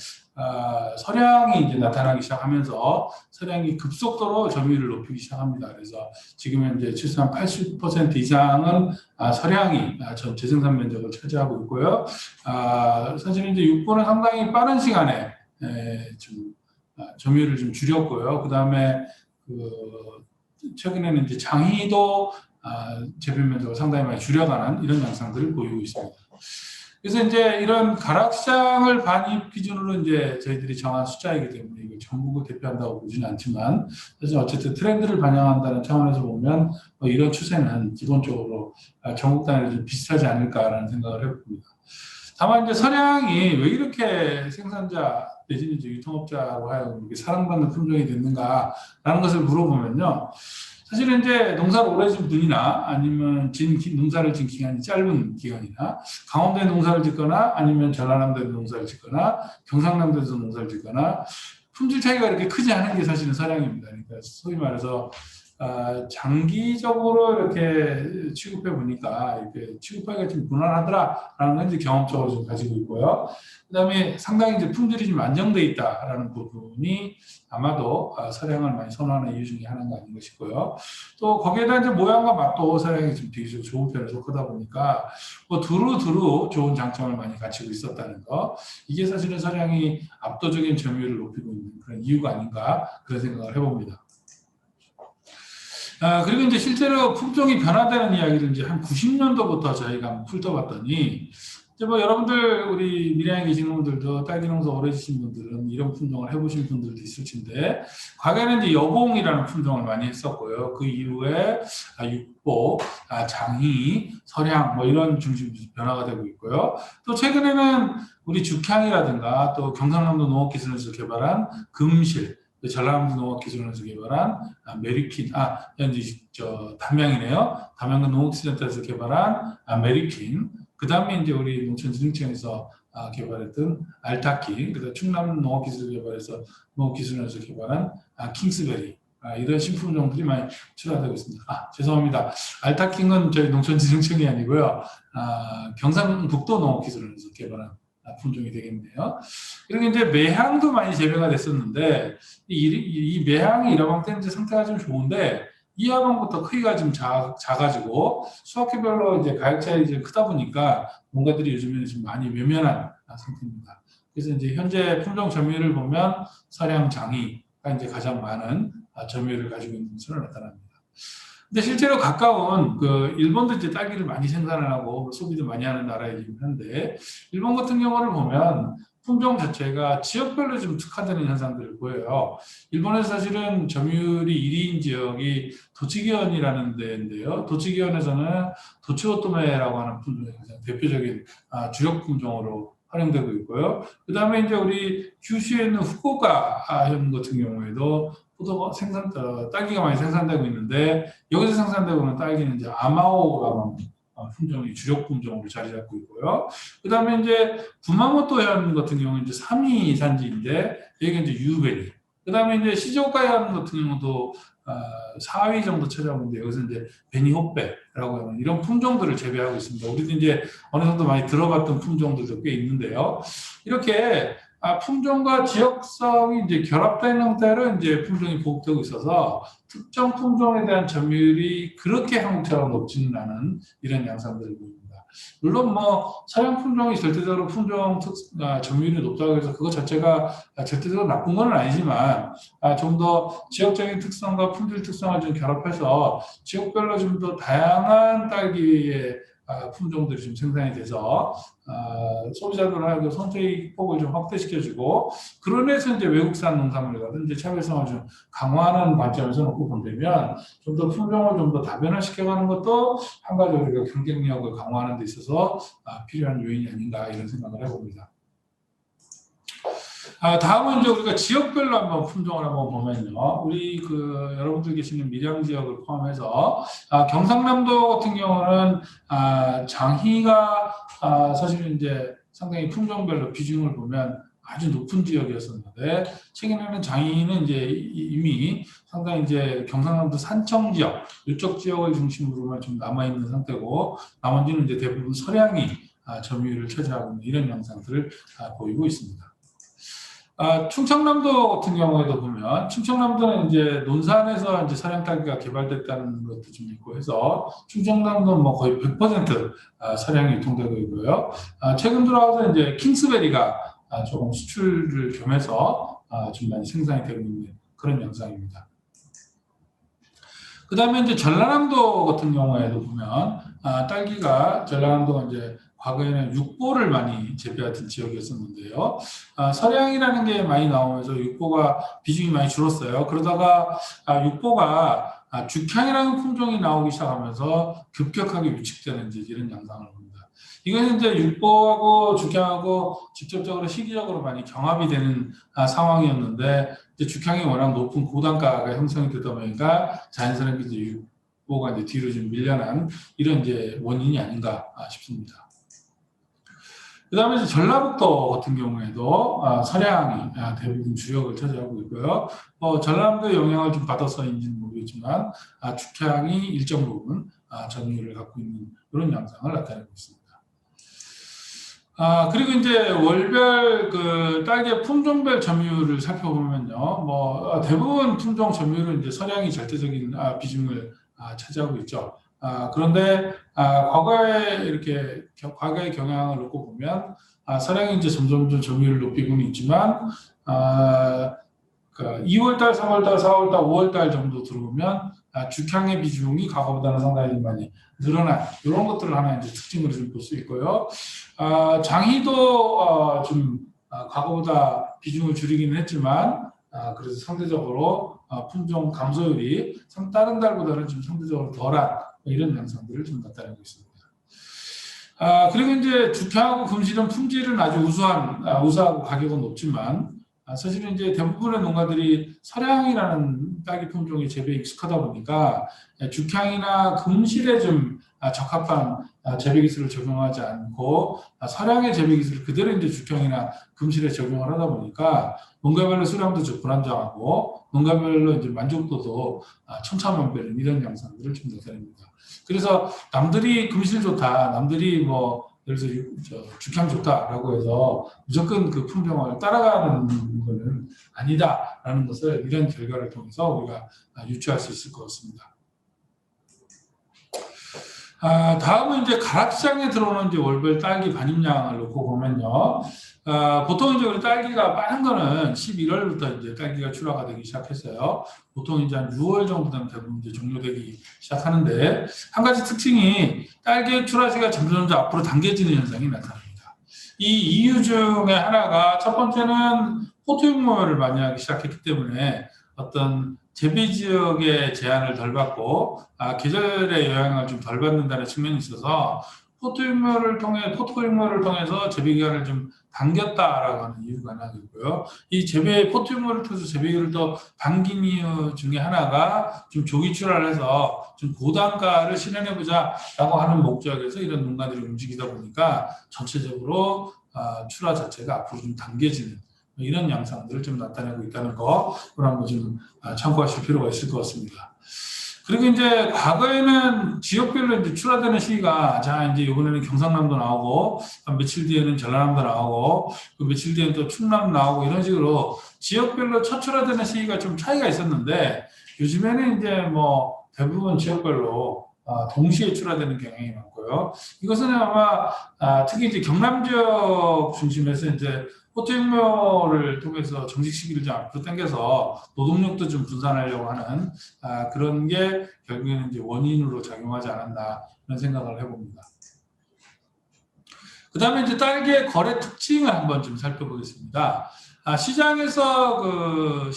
서량이 이제 나타나기 시작하면서 서량이 급속도로 점유율을 높이기 시작합니다. 그래서 지금은 이제 최소한 80% 이상은 서량이 전체 생산 면적을 차지하고 있고요. 사실은 이제 육보는 상당히 빠른 시간에 좀 점유율을 좀 줄였고요. 그 다음에 최근에는 이제 장희도 재배 면적을 상당히 많이 줄여가는 이런 양상들을 보이고 있습니다. 그래서 이제 이런 가락시장을 반입 기준으로 이제 저희들이 정한 숫자이기 때문에 이걸 전국을 대표한다고 보지는 않지만, 그래서 어쨌든 트렌드를 반영한다는 차원에서 보면 이런 추세는 기본적으로 전국 단위로 좀 비슷하지 않을까라는 생각을 해봅니다. 다만 이제 서량이 왜 이렇게 생산자 내지는 이제 유통업자하고 하여금 이렇게 사랑받는 품종이 됐는가라는 것을 물어보면요. 사실은 이제 농사를 오래 진 분이나 아니면 농사를 진 기간이 짧은 기간이나 강원도에 농사를 짓거나 아니면 전라남도에 농사를 짓거나 경상남도에서 농사를 짓거나 품질 차이가 이렇게 크지 않은 게 사실은 서량입니다. 그러니까 소위 말해서 장기적으로 이렇게 취급해 보니까 이렇게 취급하기가 좀 무난하더라라는 건 이제 경험적으로 좀 가지고 있고요. 그다음에 상당히 이제 품질이 좀 안정돼 있다라는 부분이 아마도 서량을 많이 선호하는 이유 중에 하나가 아닌 것이고요. 또 거기에다 이제 모양과 맛도 서량이 좀 되게 좋은 편에 속하다 보니까 두루두루 좋은 장점을 많이 갖추고 있었다는 거, 이게 사실은 서량이 압도적인 점유율을 높이고 있는 그런 이유가 아닌가 그런 생각을 해봅니다. 그리고 이제 실제로 품종이 변화되는 이야기를 이제 한 90년도부터 저희가 한번 훑어봤더니, 이제 뭐 여러분들, 우리 밀양에 계신 분들도 딸기 농사 오래 지신 분들은 이런 품종을 해보신 분들도 있을 텐데, 과거에는 이제 여봉이라는 품종을 많이 했었고요. 그 이후에 육보, 장희, 설향, 뭐 이런 중심으로 변화가 되고 있고요. 또 최근에는 우리 죽향이라든가 또 경상남도 농업기술원에서 개발한 금실, 전라남도 농업기술원에서 개발한 메리퀸, 담양이네요. 담양군 농업기술센터에서 개발한 메리퀸, 그 다음에 이제 우리 농촌진흥청에서 개발했던 알타킹, 그다음 충남 농업기술개발에서 농업기술원에서 개발한 킹스베리, 이런 신품종들이 많이 출하되고 있습니다. 죄송합니다. 알타킹은 저희 농촌진흥청이 아니고요. 경상북도 농업기술원에서 개발한 품종이 되겠네요. 그리고 이제 매향도 많이 재배가 됐었는데, 이 매향이 이러방 때는 이제 상태가 좀 좋은데, 이 하방부터 크기가 좀 작아지고 수확기별로 이제 가격 차이 좀 크다 보니까 농가들이 요즘에는 좀 많이 외면한 상태입니다. 그래서 이제 현재 품종 점유율을 보면 서량 장희가 이제 가장 많은 점유율을 가지고 있는 것으로 나타납니다. 근데 실제로 가까운 일본도 이제 딸기를 많이 생산하고 소비도 많이 하는 나라이긴 한데, 일본 같은 경우를 보면 품종 자체가 지역별로 좀 특화되는 현상들을 보여요. 일본에서 사실은 점유율이 1위인 지역이 도치기현이라는 데인데요. 도치기현에서는 도치오토메라고 하는 품종이 가장 대표적인 주력 품종으로 활용되고 있고요. 그 다음에 이제 우리 규슈에 있는 후쿠오카현 같은 경우에도 딸기가 많이 생산되고 있는데, 여기서 생산되고 있는 딸기는 이제 아마오라는 품종이 주력 품종으로 자리 잡고 있고요. 그 다음에 이제 구마모토현 같은 경우는 이제 3위 산지인데, 여기가 이제 유베리. 그 다음에 이제 시즈오카현 같은 경우도 4위 정도 차지하는데, 여기서 이제 베니호빼라고 하는 이런 품종들을 재배하고 있습니다. 우리도 이제 어느 정도 많이 들어봤던 품종들도 꽤 있는데요. 이렇게 품종과 지역성이 이제 결합된 형태로 이제 품종이 보급되고 있어서 특정 품종에 대한 점유율이 그렇게 한국처럼 높지는 않은 이런 양상들을 보입니다. 물론 뭐 서양 품종이 절대적으로 품종 점유율이 높다고 해서 그것 자체가 절대적으로 나쁜 건 아니지만, 좀 더 지역적인 특성과 품질 특성을 좀 결합해서 지역별로 좀 더 다양한 딸기의 품종들이 좀 생산이 돼서 소비자들 하여금 선택 폭을 좀 확대시켜주고, 그러면서 이제 외국산 농산물이라든지 차별성을 좀 강화하는 관점에서 놓고 본다면, 좀 더 품종을 좀 더 다변화시켜가는 것도 한 가지 우리가 경쟁력을 강화하는 데 있어서 필요한 요인이 아닌가 이런 생각을 해봅니다. 다음은 이제 우리가 지역별로 한번 품종을 한번 보면요. 우리 여러분들 계시는 밀양 지역을 포함해서 경상남도 같은 경우는 장희가 사실은 이제 상당히 품종별로 비중을 보면 아주 높은 지역이었었는데, 최근에는 장희는 이제 이미 상당히 이제 경상남도 산청 지역, 이쪽 지역을 중심으로만 좀 남아있는 상태고, 나머지는 이제 대부분 서량이 점유율을 차지하고 있는 이런 양상들을 보이고 있습니다. 충청남도 같은 경우에도 보면, 충청남도는 이제 논산에서 이제 서량 딸기가 개발됐다는 것도 좀 있고 해서, 충청남도는 뭐 거의 100% 서량이 유통되고 있고요. 최근 들어와서 이제 킹스베리가 조금 수출을 겸해서 좀 많이 생산이 되고 있는 그런 양상입니다. 그 다음에 이제 전라남도 같은 경우에도 보면 딸기가 전라남도가 이제 과거에는 육보를 많이 재배하던 지역이었었는데요. 서량이라는 게 많이 나오면서 육보가 비중이 많이 줄었어요. 그러다가 육보가 죽향이라는 품종이 나오기 시작하면서 급격하게 위축되는 이제 이런 양상을 봅니다. 이것은 이제 육보하고 죽향하고 직접적으로 시기적으로 많이 경합이 되는 상황이었는데 이제 죽향이 워낙 높은 고단가가 형성이 되다 보니까 자연스럽게 이제 육보가 이제 뒤로 좀 밀려난 이런 이제 원인이 아닌가 싶습니다. 그다음에 이제 전라북도 같은 경우에도 서량이 대부분 주역을 차지하고 있고요. 전라남도 영향을 좀 받아서인지는 모르겠지만 죽향이 일정 부분 점유율을 갖고 있는 그런 양상을 나타내고 있습니다. 그리고 이제 월별 그 딸기의 품종별 점유율을 살펴보면요, 대부분 품종 점유율은 이제 서량이 절대적인 비중을 차지하고 있죠. 그런데 과거의 경향을 놓고 보면 서량이 이제 점점 점유율을 높이고는 있지만 2월달, 3월달, 4월달, 5월달 정도 들어오면 죽향의 비중이 과거보다는 상당히 좀 많이 늘어난 이런 것들을 하나 이제 특징으로 좀 볼 수 있고요. 장희도 좀 과거보다 비중을 줄이기는 했지만 그래서 상대적으로 품종 감소율이 다른 달보다는 좀 상대적으로 덜한 이런 양상들을 좀 나타내고 있습니다. 그리고 이제 죽향하고 금실은 품질은 아주 우수하고 가격은 높지만 사실은 이제 대부분의 농가들이 서량이라는 딸기 품종의 재배에 익숙하다 보니까 죽향이나 금실에 좀 적합한 재배 기술을 적용하지 않고 서량의 재배 기술을 그대로 이제 죽향이나 금실에 적용을 하다 보니까 농가별로 수량도 좀 불안정하고 농가별로 이제 만족도도 천차만별 이런 양상들을 좀 나타냅니다. 그래서 남들이 금실 좋다, 남들이 예를 들어서 죽향 좋다라고 해서 무조건 그 품종을 따라가는 거는 아니다라는 것을 이런 결과를 통해서 우리가 유추할 수 있을 것 같습니다. 다음은 이제 가락시장에 들어오는 이제 월별 딸기 반입량을 놓고 보면요. 보통 이제 우리 딸기가 빠른 거는 11월부터 이제 딸기가 출하가 되기 시작했어요. 보통 이제 한 6월 정도 되면 대부분 이제 종료되기 시작하는데 한 가지 특징이 딸기의 출하시가 점점 앞으로 당겨지는 현상이 나타납니다. 이 이유 중에 하나가 첫 번째는 포토육모를 많이 하기 시작했기 때문에 어떤 재배 지역의 제한을 덜 받고 계절의 영향을 좀 덜 받는다는 측면이 있어서 포토육모를 통해서 재배 기간을 좀 당겼다라고 하는 이유가 하나 있고요. 이 포토육모를 통해서 재배 기간을 더 당긴 이유 중에 하나가 좀 조기 출하를 해서 좀 고단가를 실현해보자라고 하는 목적에서 이런 농가들이 움직이다 보니까 전체적으로 출하 자체가 앞으로 좀 당겨지는 이런 양상들을 좀 나타내고 있다는 거, 그걸 한번 좀 참고하실 필요가 있을 것 같습니다. 그리고 이제 과거에는 지역별로 이제 출하되는 시기가 이제 이번에는 경상남도 나오고 며칠 뒤에는 전라남도 나오고 그 며칠 뒤에는 또 충남 나오고 이런 식으로 지역별로 첫 출하되는 시기가 좀 차이가 있었는데 요즘에는 이제 대부분 지역별로 동시에 출하되는 경향이 많고요. 이것은 아마 특히 이제 경남 지역 중심에서 이제 포토육모를 통해서 정식 시기를 좀 앞으로 당겨서 노동력도 좀 분산하려고 하는 그런 게 결국에는 이제 원인으로 작용하지 않았나 이런 생각을 해봅니다. 그 다음에 이제 딸기의 거래 특징을 한번 좀 살펴보겠습니다. 시장하고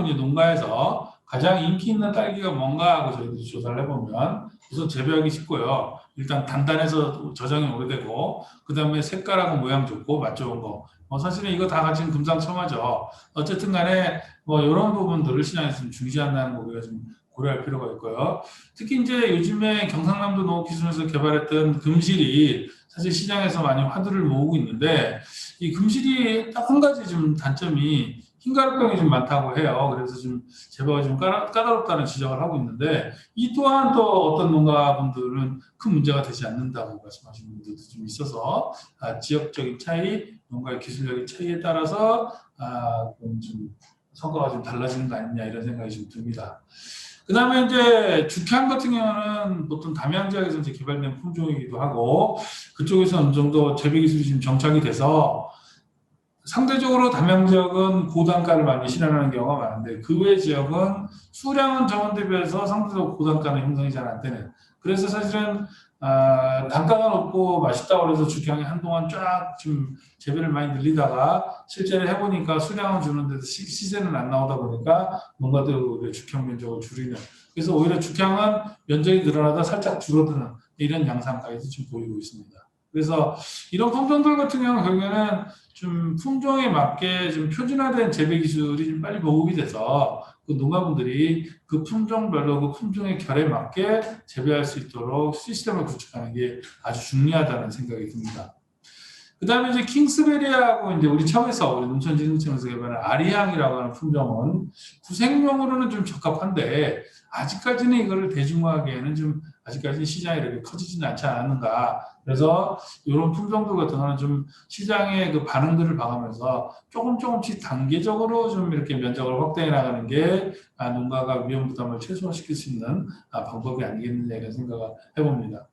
이제 농가에서 가장 인기 있는 딸기가 뭔가 하고 저희들이 조사를 해보면 우선 재배하기 쉽고요. 일단 단단해서 저장이 오래되고 그 다음에 색깔하고 모양 좋고 맛 좋은 거. 사실은 이거 다 같이 금상첨화죠. 어쨌든 간에 이런 부분들을 시장에서 좀 중시한다는 거 우리가 좀 고려할 필요가 있고요. 특히 이제 요즘에 경상남도 농업기술원에서 개발했던 금실이 사실 시장에서 많이 화두를 모으고 있는데 이 금실이 딱 한 가지 좀 단점이 흰가루병이 좀 많다고 해요. 그래서 좀 재배가 좀 까다롭다는 지적을 하고 있는데 이 또한 또 어떤 농가분들은 큰 문제가 되지 않는다고 말씀하시는 분들도 좀 있어서 지역적인 차이, 농가의 기술력의 차이에 따라서 좀 성과가 좀 달라지는 거 아니냐 이런 생각이 좀 듭니다. 그 다음에 이제 죽향 같은 경우는 보통 담양 지역에서 이제 개발된 품종이기도 하고 그쪽에서 어느 정도 재배 기술이 지금 정착이 돼서 상대적으로 담양 지역은 고단가를 많이 실현하는 경우가 많은데 그 외 지역은 수량은 저번 대비해서 상대적으로 고단가는 형성이 잘 안 되는. 그래서 사실은 단가가 높고 맛있다고 해서 죽향이 한동안 쫙 좀 재배를 많이 늘리다가 실제로 해보니까 수량은 주는데도 시세는 안 나오다 보니까 농가들이 죽향 면적을 줄이는. 그래서 오히려 죽향은 면적이 늘어나다 살짝 줄어드는 이런 양상까지도 지금 보이고 있습니다. 그래서 이런 품종들 같은 경우는 결국에는 좀 품종에 맞게 좀 표준화된 재배 기술이 좀 빨리 보급이 돼서 그 농가분들이 그 품종별로 그 품종의 결에 맞게 재배할 수 있도록 시스템을 구축하는 게 아주 중요하다는 생각이 듭니다. 그 다음에 이제 킹스베리하고 이제 우리 처음에서 우리 농촌진흥청에서 개발한 아리향이라고 하는 품종은 구색용으로는 좀 적합한데 아직까지는 이거를 대중화하기에는 좀 아직까지 시장이 이렇게 커지지는 않지 않았는가. 그래서 이런 품종들 같은 거는 좀 시장의 그 반응들을 봐가면서 조금씩 단계적으로 좀 이렇게 면적을 확대해 나가는 게 농가가 위험 부담을 최소화시킬 수 있는 방법이 아니겠느냐 이런 생각을 해봅니다.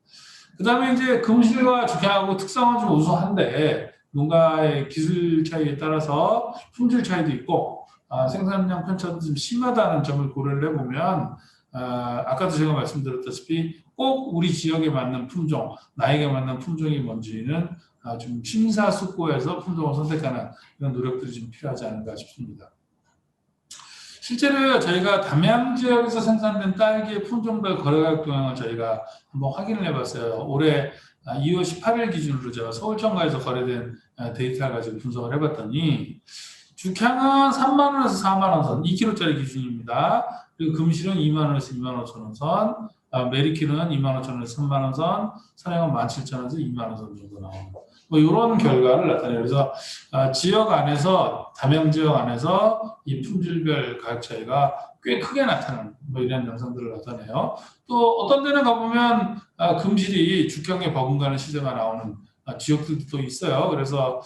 그 다음에 이제 금실과 죽향하고 특성은 좀 우수한데 농가의 기술 차이에 따라서 품질 차이도 있고 생산량 편차도 좀 심하다는 점을 고려를 해보면 아까도 제가 말씀드렸다시피 꼭 우리 지역에 맞는 품종, 나에게 맞는 품종이 뭔지는 좀 심사숙고해서 품종을 선택하는 이런 노력들이 좀 필요하지 않을까 싶습니다. 실제로 저희가 담양 지역에서 생산된 딸기의 품종별 거래가격 동향을 저희가 한번 확인을 해봤어요. 올해 2월 18일 기준으로 제가 서울청가에서 거래된 데이터를 가지고 분석을 해봤더니 죽향은 3만 원에서 4만 원 선, 2kg짜리 기준입니다. 그리고 금실은 2만 원에서 2만 5천 원 선, 메리키는 2만 5천 원에서 3만 원 선, 선행은 17,000원에서 2만 원 선 정도 나오는 뭐 이런 결과를 나타내요. 그래서 지역 안에서 담양 지역 안에서 이 품질별 가격 차이가 꽤 크게 나타나는 뭐 이런 양상들을 나타내요. 또 어떤 데는 가보면 금실이 죽향에 버금가는 시세가 나오는 지역들도 또 있어요. 그래서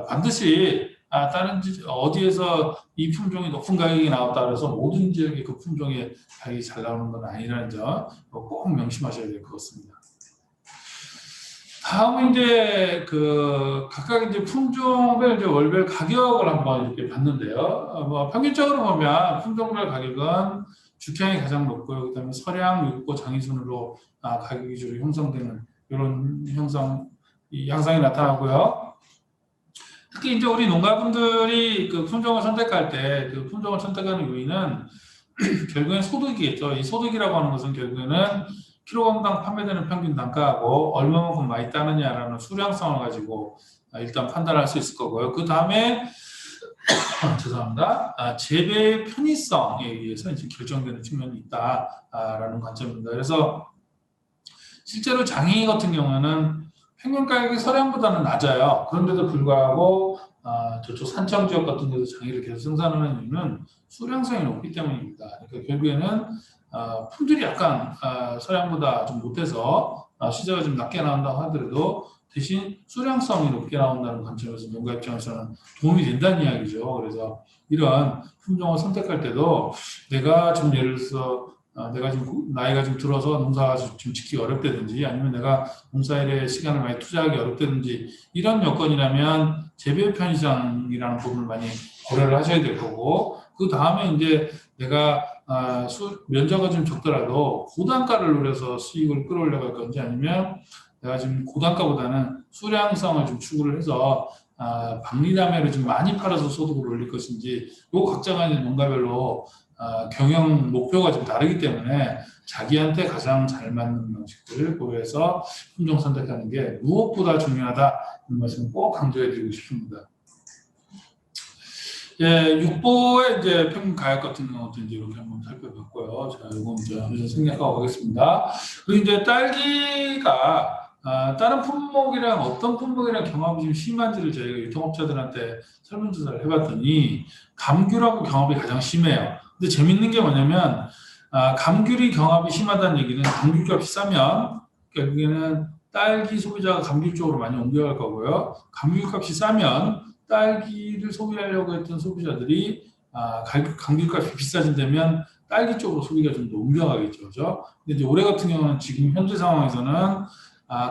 반드시 다른 어디에서 이 품종이 높은 가격이 나왔다 그래서 모든 지역에 그 품종의 가격이 잘 나오는 건 아니라는 점 꼭 명심하셔야 될 것 같습니다. 다음은 이제 그 각각 이제 품종별 이제 월별 가격을 한번 이렇게 봤는데요. 뭐 평균적으로 보면 품종별 가격은 죽향이 가장 높고요. 그다음에 서량, 육고, 장이순으로 가격 기준으로 형성되는 이런 양상이 나타나고요. 특히 이제 우리 농가분들이 그 품종을 선택할 때 그 품종을 선택하는 요인은 결국엔 소득이겠죠. 이 소득이라고 하는 것은 결국에는 킬로그램당 판매되는 평균 단가하고 얼마만큼 많이 따느냐라는 수량성을 가지고 일단 판단할 수 있을 거고요. 그 다음에 죄송합니다. 재배의 편의성에 의해서 이제 결정되는 측면이 있다라는 관점입니다. 그래서 실제로 장이 같은 경우는 평균 가격이 서량보다는 낮아요. 그런데도 불구하고 저쪽 산청 지역 같은 데서 장이를 계속 생산하는 이유는 수량성이 높기 때문입니다. 그러니까 결국에는 품질이 약간 서량보다 좀 못해서 시세가 좀 낮게 나온다고 하더라도 대신 수량성이 높게 나온다는 관점에서 농가 입장에서는 도움이 된다는 이야기죠. 그래서 이런 품종을 선택할 때도 내가 좀 예를 들어서 내가 지금 나이가 좀 들어서 농사가 좀 짓기 어렵다든지 아니면 내가 농사일에 시간을 많이 투자하기 어렵다든지 이런 여건이라면 재배 편의성이라는 부분을 많이 고려를 하셔야 될 거고 그 다음에 이제 내가 면적은 좀 적더라도 고단가를 노려서 수익을 끌어올려갈 건지 아니면 내가 지금 고단가보다는 수량성을 좀 추구를 해서 박리담회를 좀 많이 팔아서 소득을 올릴 것인지 요 각자가 이제 농가별로 경영 목표가 좀 다르기 때문에 자기한테 가장 잘 맞는 방식들을 고려해서 품종 선택하는 게 무엇보다 중요하다 이런 말씀 꼭 강조해드리고 싶습니다. 예, 육보의 이제 평균 가격 같은 경우도 이제 이렇게 한번 살펴봤고요. 자, 이거 이제 생략하고 가겠습니다. 그리고 이제 딸기가 다른 품목이랑 어떤 품목이랑 경합이 좀 심한지를 저희가 유통업자들한테 설문조사를 해봤더니 감귤하고 경합이 가장 심해요. 근데 재밌는 게 뭐냐면 감귤이 경합이 심하다는 얘기는 감귤값이 싸면 결국에는 딸기 소비자가 감귤 쪽으로 많이 옮겨갈 거고요. 감귤값이 싸면 딸기를 소비하려고 했던 소비자들이 감귤값이 비싸진다면 딸기 쪽으로 소비가 좀 더 옮겨가겠죠. 그죠? 근데 이제 올해 같은 경우는 지금 현재 상황에서는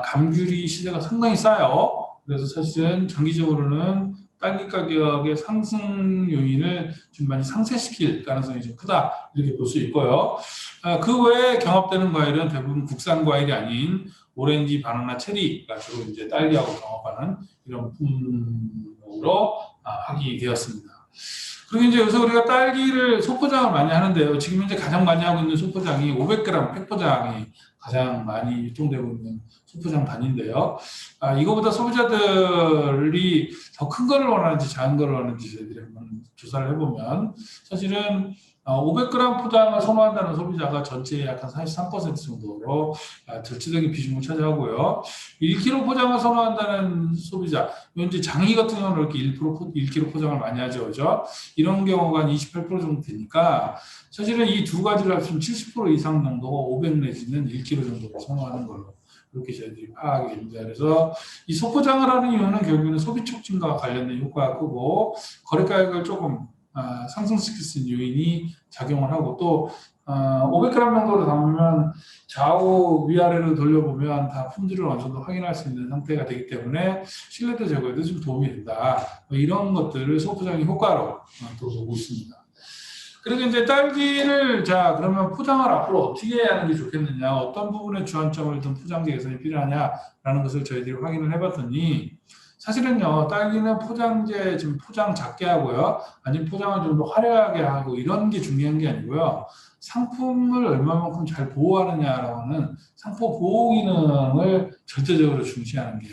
감귤이 시세가 상당히 싸요. 그래서 사실은 장기적으로는 딸기 가격의 상승 요인을 좀 많이 상쇄시킬 가능성이 좀 크다 이렇게 볼 수 있고요. 그 외에 경합되는 과일은 대부분 국산 과일이 아닌 오렌지, 바나나, 체리가 주로 이제 딸기하고 경합하는 이런 품목으로 하게 되었습니다. 그리고 이제 여기서 우리가 딸기를 소포장을 많이 하는데요. 지금 현재 가장 많이 하고 있는 소포장이 500g 팩포장이 가장 많이 유통되고 있는 소포장 단위인데요. 이거보다 소비자들이 더 큰 거를 원하는지 작은 거를 원하는지 저희들이 한번 조사를 해보면 사실은 500g 포장을 선호한다는 소비자가 전체의 약 한 43% 정도로 절대적인 비중을 차지하고요. 1kg 포장을 선호한다는 소비자, 현재 장이 같은 경우는 이렇게 1kg 포장을 많이 하죠, 그죠? 이런 경우가 한 28% 정도 되니까 사실은 이 두 가지를 합치면 70% 이상 정도가 500 내지는 1kg 정도를 선호하는 걸로 이렇게 저희들이 파악이 됩니다. 그래서 이 소포장을 하는 이유는 결국에는 소비 촉진과 관련된 효과가 크고 거래가격을 조금 상승시킬 수 있는 요인이 작용을 하고 또 500g 정도로 담으면 좌우 위아래로 돌려보면 다 품질을 어느 정도 확인할 수 있는 상태가 되기 때문에 신뢰도 제거에도 좀 도움이 된다. 이런 것들을 소포장의 효과로 또 보고 있습니다. 그리고 이제 딸기를 그러면 포장을 앞으로 어떻게 하는 게 좋겠느냐, 어떤 부분에 주안점을 둔 포장재 개선이 필요하냐라는 것을 저희들이 확인을 해봤더니 사실은요, 딸기는 포장재 지금 포장 작게 하고요, 아니면 포장을 좀 더 화려하게 하고 이런 게 중요한 게 아니고요, 상품을 얼마만큼 잘 보호하느냐라는 상품 보호 기능을 절대적으로 중시하는 게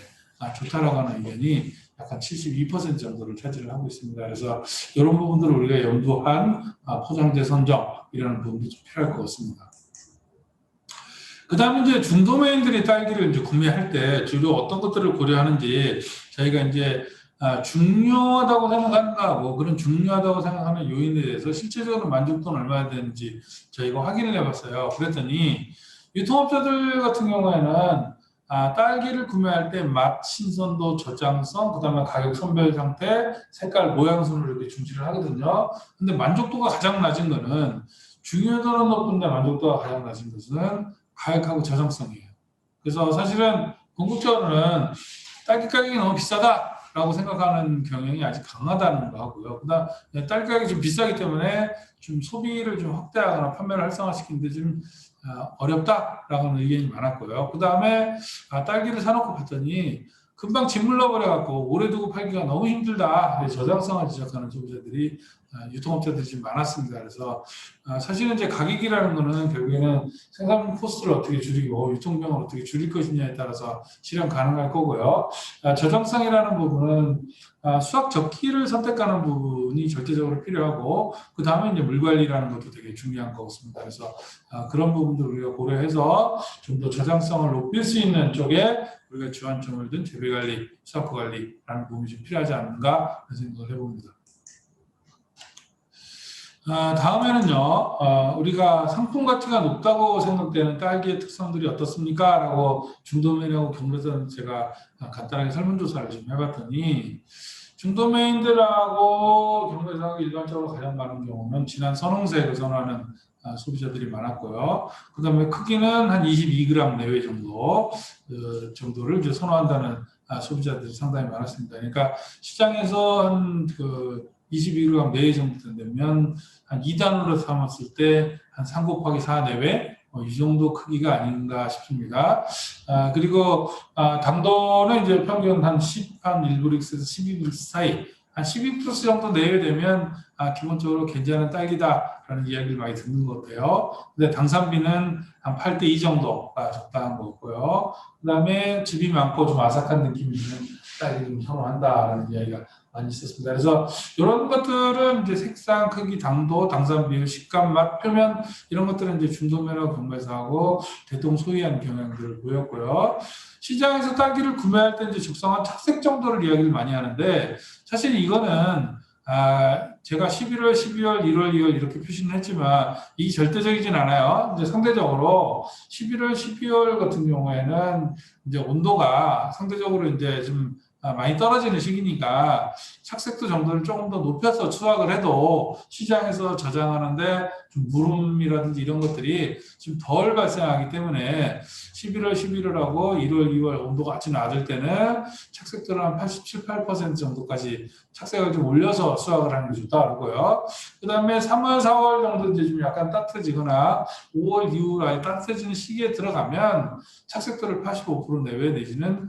좋다라고 하는 의견이 약간 72% 정도를 차지를 하고 있습니다. 그래서 이런 부분들을 우리가 염두한 포장재 선정이라는 부분도 좀 필요할 것 같습니다. 그 다음에 이제 중도메인들이 딸기를 이제 구매할 때 주로 어떤 것들을 고려하는지 저희가 이제 중요하다고 생각하는가, 그런 중요하다고 생각하는 요인에 대해서 실제적으로 만족도는 얼마나 되는지 저희가 확인을 해봤어요. 그랬더니 유통업자들 같은 경우에는 딸기를 구매할 때 맛, 신선도, 저장성, 그 다음에 가격 선별 상태, 색깔, 모양 순으로 이렇게 중시를 하거든요. 근데 만족도가 가장 낮은 거는 중요도는 높은데 만족도가 가장 낮은 것은 가격하고 저장성이에요. 그래서 사실은 궁극적으로는 딸기 가격이 너무 비싸다라고 생각하는 경향이 아직 강하다는 거 하고요. 그다음 딸기 가격이 좀 비싸기 때문에 좀 소비를 좀 확대하거나 판매를 활성화시키는데 좀 어렵다라고 하는 의견이 많았고요. 그 다음에 딸기를 사놓고 봤더니 금방 짓물러 버려갖고 오래 두고 팔기가 너무 힘들다. 저장성을 지적하는 소비자들이 유통업자들이 좀 많았습니다. 그래서 사실은 이제 가격이라는 거는 결국에는 생산 코스트를 어떻게 줄이고 유통비용을 어떻게 줄일 것이냐에 따라서 실현 가능할 거고요. 저장성이라는 부분은 수확 적기를 선택하는 부분이 절대적으로 필요하고 그 다음에 이제 물 관리라는 것도 되게 중요한 것 같습니다. 그래서 그런 부분들 우리가 고려해서 좀 더 저장성을 높일 수 있는 쪽에 우리가 주안점을 둔 재배 관리, 수확 관리라는 부분이 좀 필요하지 않는가 생각을 해봅니다. 다음에는요, 우리가 상품 가치가 높다고 생각되는 딸기의 특성들이 어떻습니까? 라고 중도메인하고 경매사는 제가 간단하게 설문조사를 좀 해봤더니 중도메인들하고 경매사하고 일반적으로 가장 많은 경우는 진한 선홍색을 선호하는 소비자들이 많았고요. 그 다음에 크기는 한 22g 내외 정도를 이제 선호한다는 소비자들이 상당히 많았습니다. 그러니까 시장에서 한 22g 내외 정도 된다면 한 2단으로 삼았을 때 한 3 곱하기 4 내외 이 정도 크기가 아닌가 싶습니다. 그리고 당도는 이제 평균 한 1브릭스에서 12브릭스 사이, 한 12플러스 정도 내외 되면 기본적으로 괜찮은 딸기다라는 이야기를 많이 듣는 것 같아요. 근데 당산비는 한 8대2 정도가 적당한 것 같고요. 그 다음에 즙이 많고 좀 아삭한 느낌이 있는 딸기를 좀 선호한다라는 이야기가 많이 있었습니다. 그래서 이런 것들은 이제 색상, 크기, 당도, 당산 비율, 식감, 맛, 표면 이런 것들은 이제 중도면허 경매사하고 대동소이한 경향들을 보였고요. 시장에서 딸기를 구매할 때 이제 적성한 착색 정도를 이야기를 많이 하는데 사실 이거는 제가 11월, 12월, 1월, 2월 이렇게 표시는 했지만 이게 절대적이진 않아요. 이제 상대적으로 11월, 12월 같은 경우에는 이제 온도가 상대적으로 이제 좀 많이 떨어지는 시기니까 착색도 정도를 조금 더 높여서 수확을 해도 시장에서 저장하는데 좀 물음이라든지 이런 것들이 좀 덜 발생하기 때문에 11월, 11월하고 1월, 2월 온도가 아주 낮을 때는 착색도를 한 87, 8% 정도까지 착색을 좀 올려서 수확을 하는 게 좋다 그러고요. 그 다음에 3월, 4월 정도 이제 좀 약간 따뜻해지거나 5월 이후 아예 따뜻해지는 시기에 들어가면 착색도를 85% 내외 내지는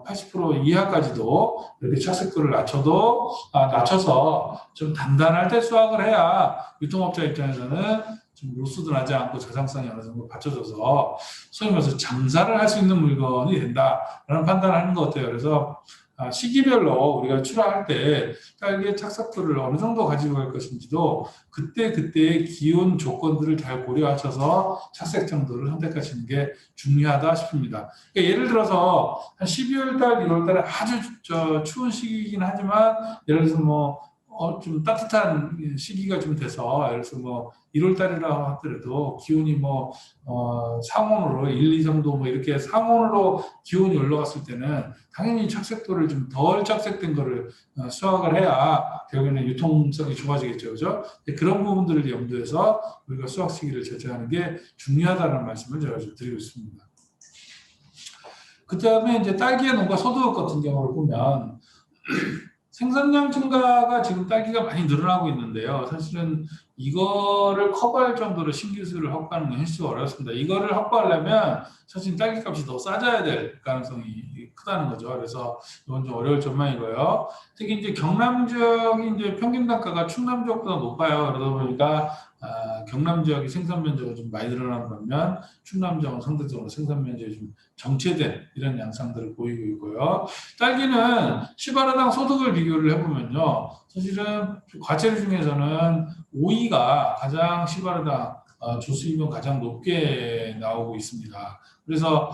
80% 이하까지도 이렇게 착색도를 낮춰서 좀 단단할 때 수확을 해야 유통업자 입장에서는 좀 로스도 나지 않고 저장성이 어느 정도 받쳐져서 소위 말해서 장사를 할 수 있는 물건이 된다라는 판단을 하는 것 같아요. 그래서 시기별로 우리가 출하할 때 딸기의 착색도를 어느 정도 가지고 갈 것인지도 그때그때의 기온 조건들을 잘 고려하셔서 착색 정도를 선택하시는 게 중요하다 싶습니다. 그러니까 예를 들어서 한 12월 달, 1월 달에 아주 추운 시기이긴 하지만 예를 들어서 좀 따뜻한 시기가 좀 돼서 예를 들어서 1월 달이라고 하더라도 기온이 상온으로 1, 2, 3도 이렇게 상온으로 기온이 올라갔을 때는 당연히 착색도를 좀 덜 착색된 거를 수확을 해야 결국에는 유통성이 좋아지겠죠, 그죠? 그런 부분들을 염두해서 우리가 수확 시기를 결정하는 게 중요하다는 말씀을 제가 좀 드리고 있습니다. 그 다음에 이제 딸기의 농가 소득 같은 경우를 보면 생산량 증가가 지금 딸기가 많이 늘어나고 있는데요. 사실은 이거를 커버할 정도로 신기술을 확보하는 건 현실적으로 어렵습니다. 이거를 확보하려면 사실 딸기 값이 더 싸져야 될 가능성이 크다는 거죠. 그래서 이건 좀 어려울 전망이고요. 특히 이제 경남 지역이 이제 평균 단가가 충남 지역보다 높아요. 그러다 보니까 경남 지역이 생산 면적이 좀 많이 늘어나는 반면 충남 지역은 상대적으로 생산 면적이 좀 정체된 이런 양상들을 보이고 있고요. 딸기는 시바라당 소득을 비교를 해보면요. 사실은 과체류 중에서는 오이가 가장 시바라당 조수입은 가장 높게 나오고 있습니다. 그래서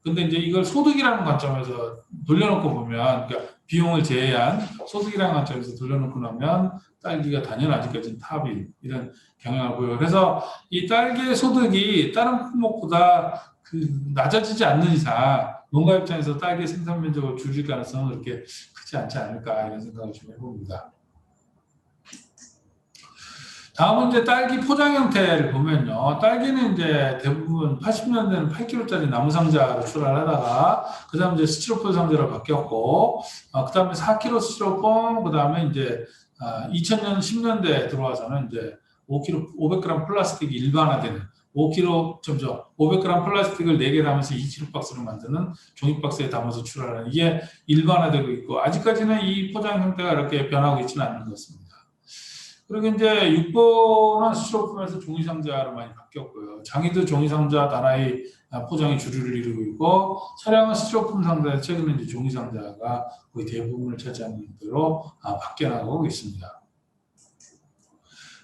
근데 이제 이걸 소득이라는 관점에서 돌려놓고 보면, 그러니까 비용을 제외한 소득이라는 관점에서 돌려놓고 나면 딸기가 단연 아직까지는 탑인 이런 경향을 보여요. 그래서 이 딸기의 소득이 다른 품목보다 낮아지지 않는 이상 농가 입장에서 딸기 생산 면적을 줄일 가능성은 그렇게 크지 않지 않을까 이런 생각을 좀 해봅니다. 다음은 이제 딸기 포장 형태를 보면요. 딸기는 이제 대부분 80년대는 8kg짜리 나무 상자로 출하를 하다가 그 다음에 이제 스티로폼 상자로 바뀌었고 그 다음에 4kg 스티로폼 그 다음에 이제 2000년 10년대에 들어와서는 이제 500g 플라스틱이 일반화되는 500g 플라스틱을 4개 담아서 2kg 박스로 만드는 종이 박스에 담아서 출하하는 이게 일반화되고 있고 아직까지는 이 포장 형태가 이렇게 변하고 있지는 않는 것 같습니다. 그리고 이제 6번은 스티로폼에서 종이상자로 많이 바뀌었고요. 장이도 종이상자 다나이 포장이 주류를 이루고 있고 서량은 스티로폼 상자에 최근에 이제 종이상자가 거의 대부분을 차지하는 형태로 바뀌어나가고 있습니다.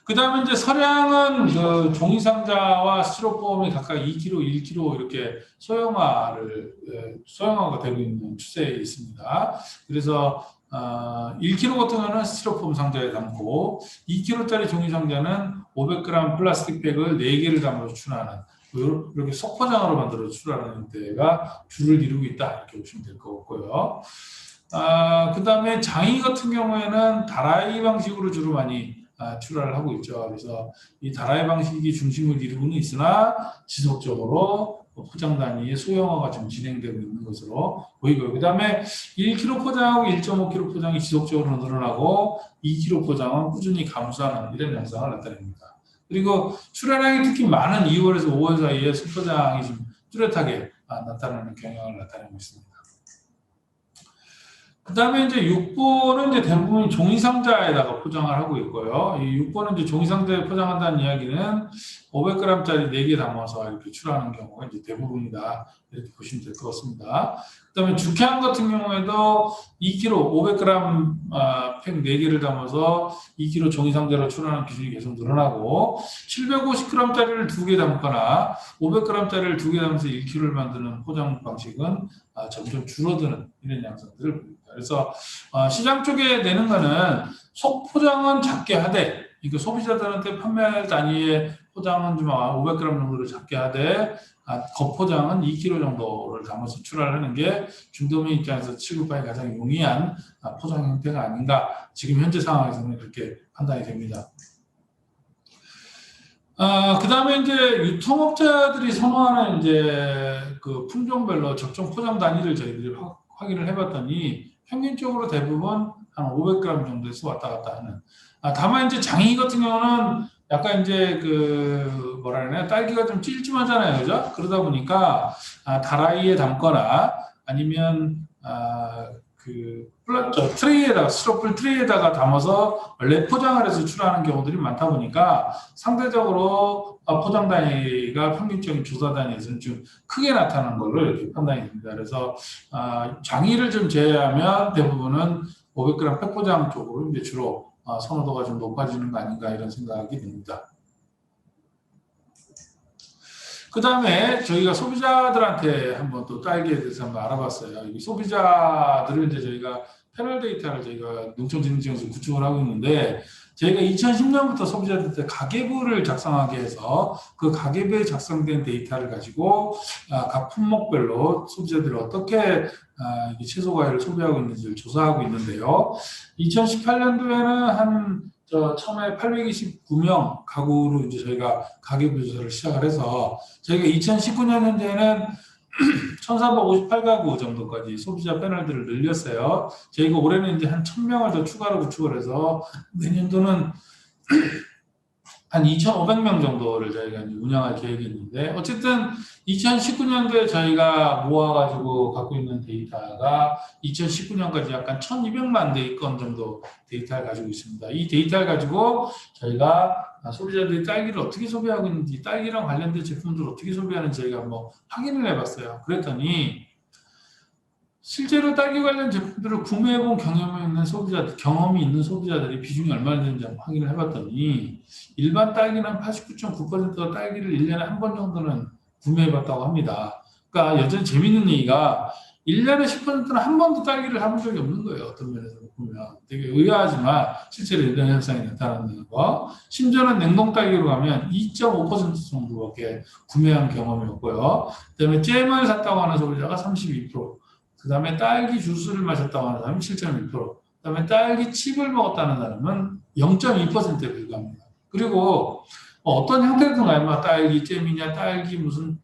그 다음에 이제 서량은 그 종이상자와 스티로폼이 각각 2kg, 1kg 이렇게 소형화가 되고 있는 추세에 있습니다. 그래서 1kg 같은 거는 스티로폼 상자에 담고 2kg짜리 종이 상자는 500g 플라스틱 백을 4개를 담아서 출하하는 이렇게 속포장으로 만들어 출하하는 형태가 주를 이루고 있다 이렇게 보시면 될 것 같고요. 그 다음에 장이 같은 경우에는 다라이 방식으로 주로 많이 출하를 하고 있죠. 그래서 이 다라이 방식이 중심을 이루고는 있으나 지속적으로 포장 단위의 소형화가 지금 진행되고 있는 것으로 보이고요. 그 다음에 1kg 포장하고 1.5kg 포장이 지속적으로 늘어나고 2kg 포장은 꾸준히 감소하는 이런 양상을 나타냅니다. 그리고 출하량이 특히 많은 2월에서 5월 사이에 소포장이 좀 뚜렷하게 나타나는 경향을 나타내고 있습니다. 그 다음에 이제 6번은 이제 대부분 종이상자에다가 포장을 하고 있고요. 이 6번은 이제 종이상자에 포장한다는 이야기는 500g짜리 4개 담아서 이렇게 출하하는 경우가 이제 대부분이다. 이렇게 보시면 될 것 같습니다. 그 다음에 죽향 같은 경우에도 2kg, 500g 팩 4개를 담아서 2kg 종이상자로 출하하는 기준이 계속 늘어나고 750g짜리를 2개 담거나 500g짜리를 2개 담아서 1kg를 만드는 포장 방식은 점점 줄어드는 이런 양상들을 보입니다. 그래서 시장 쪽에 내는 거는 속 포장은 작게 하되 이거 소비자들한테 판매할 단위의 포장은 좀 500g 정도를 작게 하되 겉포장은 2kg 정도를 담아서 출하를 하는 게 중도민 입장에서 취급하기 가장 용이한 포장 형태가 아닌가 지금 현재 상황에서는 그렇게 판단이 됩니다. 그 다음에 이제 유통업자들이 선호하는 이제 그 품종별로 적정 포장 단위를 저희들이 확인을 해봤더니 평균적으로 대부분 한 500g 정도에서 왔다 갔다 하는. 다만 이제 장이 같은 경우는 약간 이제 그 뭐라 그러냐 딸기가 좀 찔찔하잖아요, 그죠? 그러다 보니까 다라이에 담거나 아니면 그 트레이에다가 스티로폼 트레이에다가 담아서 원래 포장을 해서 출하하는 경우들이 많다 보니까 상대적으로 포장 단위가 평균적인 조사 단위에서는 좀 크게 나타나는 걸로 이렇게 판단이 됩니다. 그래서 장의를 좀 제외하면 대부분은 500g 팩포장 쪽으로 이제 주로 선호도가 좀 높아지는 거 아닌가 이런 생각이 듭니다. 그 다음에 저희가 소비자들한테 한번 또 딸기에 대해서 한번 알아봤어요. 이 소비자들을 이제 저희가 패널 데이터를 저희가 농촌진흥청에서 구축을 하고 있는데 저희가 2010년부터 소비자들한테 가계부를 작성하게 해서 그 가계부에 작성된 데이터를 가지고 각 품목별로 소비자들이 어떻게 채소 과일을 소비하고 있는지를 조사하고 있는데요. 2018년도에는 처음에 829명 가구로 이제 저희가 가계부 조사를 시작을 해서 저희가 2019년 현재는 1,458가구 정도까지 소비자 패널들을 늘렸어요. 저희가 올해는 이제 한 1,000명을 더 추가로 구축을 해서 내년도는 한 2,500명 정도를 저희가 이제 운영할 계획이 있는데 어쨌든 2019년도에 저희가 모아가지고 갖고 있는 데이터가 2019년까지 약간 1,200만 대건 정도 데이터를 가지고 있습니다. 이 데이터를 가지고 저희가 소비자들이 딸기를 어떻게 소비하고 있는지 딸기랑 관련된 제품들을 어떻게 소비하는지 저희가 한번 확인을 해봤어요. 그랬더니 실제로 딸기 관련 제품들을 구매해본 경험이 있는 소비자들이 비중이 얼마나 되는지 한번 확인을 해봤더니 일반 딸기는 89.9%가 딸기를 1년에 한 번 정도는 구매해봤다고 합니다. 그러니까 여전히 재밌는 얘기가 1년에 10%는 한 번도 딸기를 해본 적이 없는 거예요. 어떤 면에서 보면 되게 의아하지만 실제로 이런 현상이 나타나는 거. 심지어는 냉동 딸기로 가면 2.5% 정도밖에 구매한 경험이 없고요. 그다음에 잼을 샀다고 하는 소비자가 32%. 그 다음에 딸기 주스를 마셨다고 하는 사람은 7.1%, 그 다음에 딸기 칩을 먹었다는 사람은 0.2%에 불과합니다. 그리고 어떤 형태든 간에 딸기 잼이냐, 딸기 무슨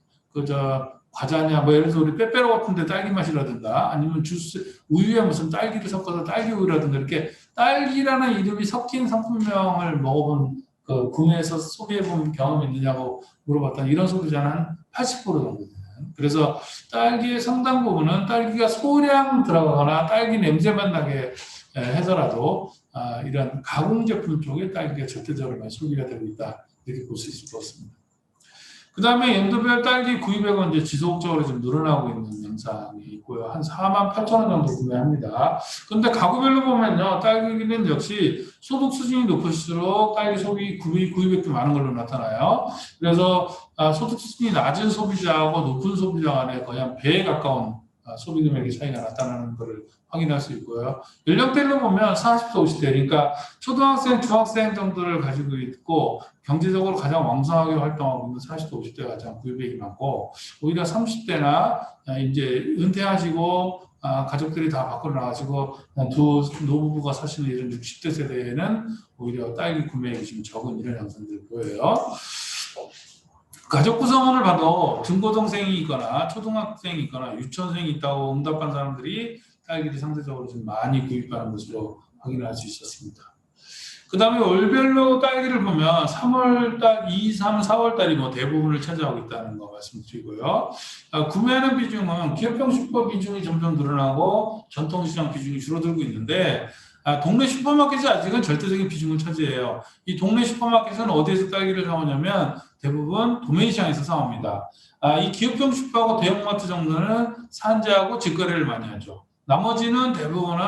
과자냐, 뭐 예를 들어서 우리 빼빼로 같은데 딸기 맛이라든가 아니면 주스, 우유에 무슨 딸기를 섞어서 딸기 우유라든가 이렇게 딸기라는 이름이 섞인 상품명을 먹어본 구매해서 소비해본 경험이 있느냐고 물어봤더니 이런 소비자는 한 80% 정도 돼요. 그래서 딸기의 상당 부분은 딸기가 소량 들어가거나 딸기 냄새만 나게 해서라도 이런 가공 제품 쪽에 딸기가 절대적으로 많이 소비가 되고 있다 이렇게 볼 수 있을 것 같습니다. 그 다음에 연도별 딸기 구입액은 이제 지속적으로 좀 늘어나고 있는 현상이 있고요. 한 48,000원 정도 구매합니다. 근데 가구별로 보면요. 딸기는 역시 소득 수준이 높을수록 딸기 소비 구입액도 많은 걸로 나타나요. 그래서 소득 수준이 낮은 소비자하고 높은 소비자 간에 거의 한 배에 가까운 소비 금액의 차이가 나타나는 것을 확인할 수 있고요. 연령대로 보면 40대, 50대, 그러니까 초등학생, 중학생 정도를 가지고 있고 경제적으로 가장 왕성하게 활동하고 있는 40대, 50대가 가장 구입액이 많고 오히려 30대나 이제 은퇴하시고 가족들이 다 밖으로 나가시고 두 노부부가 사시는 이런 60대 세대에는 오히려 딸기 구매액이 좀 적은 이런 양상들을 보여요. 가족 구성원을 봐도 중고등생이 있거나 초등학생이 있거나 유치원생이 있다고 응답한 사람들이 딸기를 상대적으로 좀 많이 구입하는 것으로 확인할 수 있었습니다. 그 다음에 월별로 딸기를 보면 3월달, 2, 3, 4월달이 뭐 대부분을 차지하고 있다는 거 말씀드리고요. 구매하는 비중은 기업형 슈퍼 비중이 점점 늘어나고 전통시장 비중이 줄어들고 있는데 동네 슈퍼마켓이 아직은 절대적인 비중을 차지해요. 이 동네 슈퍼마켓은 어디에서 딸기를 사오냐면 대부분 도매시장에서 사옵니다. 이 기업형 슈퍼하고 대형마트 정도는 산지하고 직거래를 많이 하죠. 나머지는 대부분은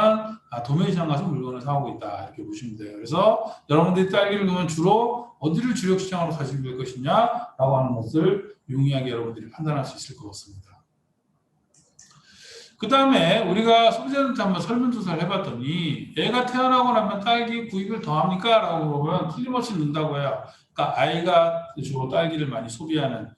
도매시장 가서 물건을 사오고 있다 이렇게 보시면 돼요. 그래서 여러분들이 딸기를 보면 주로 어디를 주력 시장으로 가지고 갈 것이냐라고 하는 것을 용이하게 여러분들이 판단할 수 있을 것 같습니다. 그 다음에 우리가 소비자한테 한번 설문조사를 해봤더니 애가 태어나고 나면 딸기 구입을 더 합니까? 라고 물어보면 틀림없이 는다고 해요. 그러니까 아이가 주로 딸기를 많이 소비하는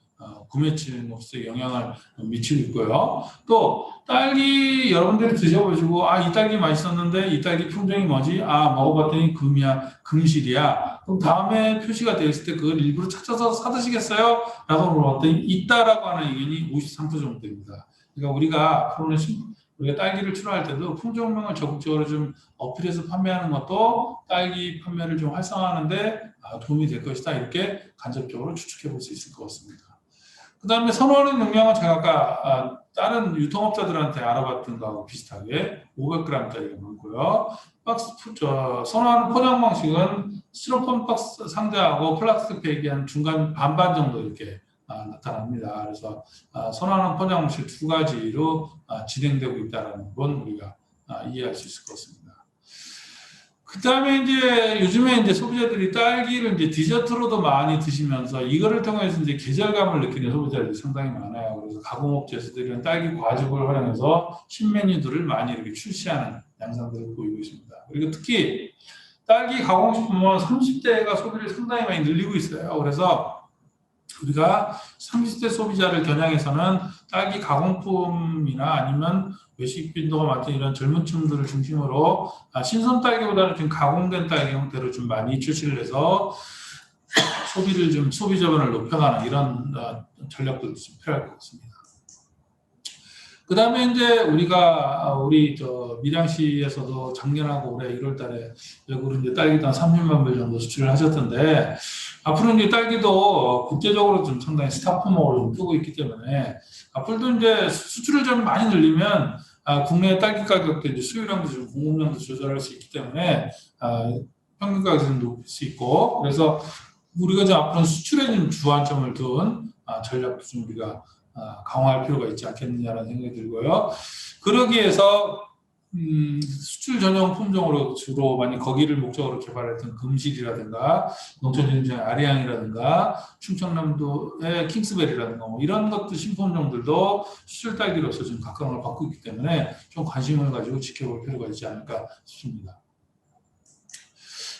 구매층 몫에 영향을 미치고 있고요. 또 딸기 여러분들이 드셔보시고 이 딸기 맛있었는데 이 딸기 품종이 뭐지? 먹어봤더니 금실이야. 그럼 다음에 표시가 되어 있을 때 그걸 일부러 찾아서 사드시겠어요? 라고 물어봤더니 있다라고 하는 의견이 53% 정도 됩니다. 그러니까 우리가 앞으로는 우리가 딸기를 출하할 때도 품종명을 적극적으로 좀 어필해서 판매하는 것도 딸기 판매를 좀 활성화하는데 도움이 될 것이다. 이렇게 간접적으로 추측해 볼 수 있을 것 같습니다. 그 다음에 선호하는 용량은 제가 아까 다른 유통업자들한테 알아봤던 거하고 비슷하게 500g짜리가 많고요. 선호하는 포장 방식은 스티로폼 박스 상자하고 플라스틱 팩이 한 중간 반반 정도 이렇게 나타납니다. 그래서 선호하는 포장 방식 두 가지로 진행되고 있다는 건 우리가 이해할 수 있을 것 같습니다. 그 다음에 요즘에 소비자들이 딸기를 디저트로도 많이 드시면서 이거를 통해서 계절감을 느끼는 소비자들이 상당히 많아요. 그래서 가공업체에서도 이런 딸기 과즙을 활용해서 신메뉴들을 많이 이렇게 출시하는 양상들을 보이고 있습니다. 그리고 특히 딸기 가공식품은 30대가 소비를 상당히 많이 늘리고 있어요. 그래서 우리가 30대 소비자를 겨냥해서는 딸기 가공품이나 아니면 외식 빈도가 많던 이런 젊은 층들을 중심으로 신선 딸기보다는 좀 가공된 딸기 형태로 좀 많이 출시를 해서 소비 자본을 높여가는 이런 전략도 좀 필요할 것 같습니다. 그 다음에 우리 밀양시에서도 작년하고 올해 1월달에 외국으로 딸기도 한 30만 불 정도 수출을 하셨던데 앞으로 딸기도 국제적으로 좀 상당히 스타 품목으로 좀 뜨고 있기 때문에 앞으로도 수출을 좀 많이 늘리면 국내 딸기 가격도 수요량도 좀 공급량도 조절할 수 있기 때문에 평균 가격이 좀 높일 수 있고 그래서 우리가 좀 앞으로 수출에 좀 주안점을 둔 전략도 좀 우리가 강화할 필요가 있지 않겠느냐라는 생각이 들고요. 그러기 위해서 수출 전용 품종으로 주로 많이 거기를 목적으로 개발했던 금실이라든가 농촌진흥청의 아리앙이라든가 충청남도의 킹스베리라든가 이런 것들 신품종들도 수출 딸기로서 좀 각광을 받고 있기 때문에 좀 관심을 가지고 지켜볼 필요가 있지 않을까 싶습니다.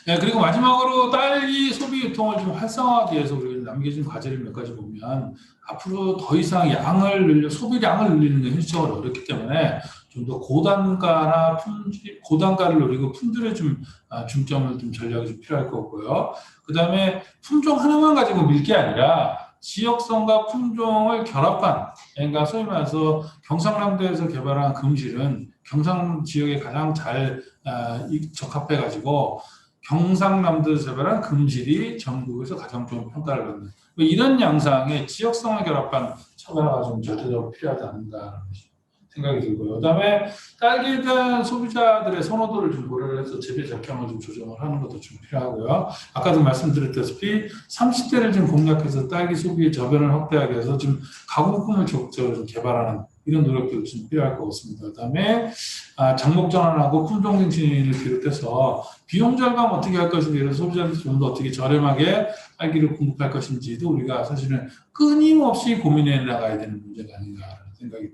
네, 그리고 마지막으로 딸기 소비 유통을 좀 활성화하기 위해서 우리가 남겨진 과제를 몇 가지 보면 앞으로 더 이상 소비량을 늘리는 게 현실적으로 어렵기 때문에 좀 더 고단가를 노리고 품질에 좀 중점을 좀 전략이 좀 필요할 것 같고요. 그 다음에 품종 하나만 가지고 밀 게 아니라 지역성과 품종을 결합한, 그러니까 소위 말해서 경상남도에서 개발한 금실은 경상 지역에 가장 잘 적합해가지고 경상남도에서 개발한 금실이 전국에서 가장 좋은 평가를 받는 이런 양상의 지역성을 결합한 차별화가 좀 절대적으로 필요하지 않는가 생각이 들고요. 그다음에 딸기에 대한 소비자들의 선호도를 좀 고려를 해서 재배 적향을 좀 조정을 하는 것도 좀 필요하고요. 아까도 말씀드렸다시피 30대를 좀 공략해서 딸기 소비의 저변을 확대하기 위해서 좀 가공품을 적극적으로 좀 개발하는 이런 노력도 좀 필요할 것 같습니다. 그다음에 장목 전환하고 품종 갱신을 비롯해서 비용 절감 어떻게 할 것인지 그래서 소비자한테 좀 더 어떻게 저렴하게 딸기를 공급할 것인지도 우리가 사실은 끊임없이 고민해 나가야 되는 문제가 아닌가라는 생각이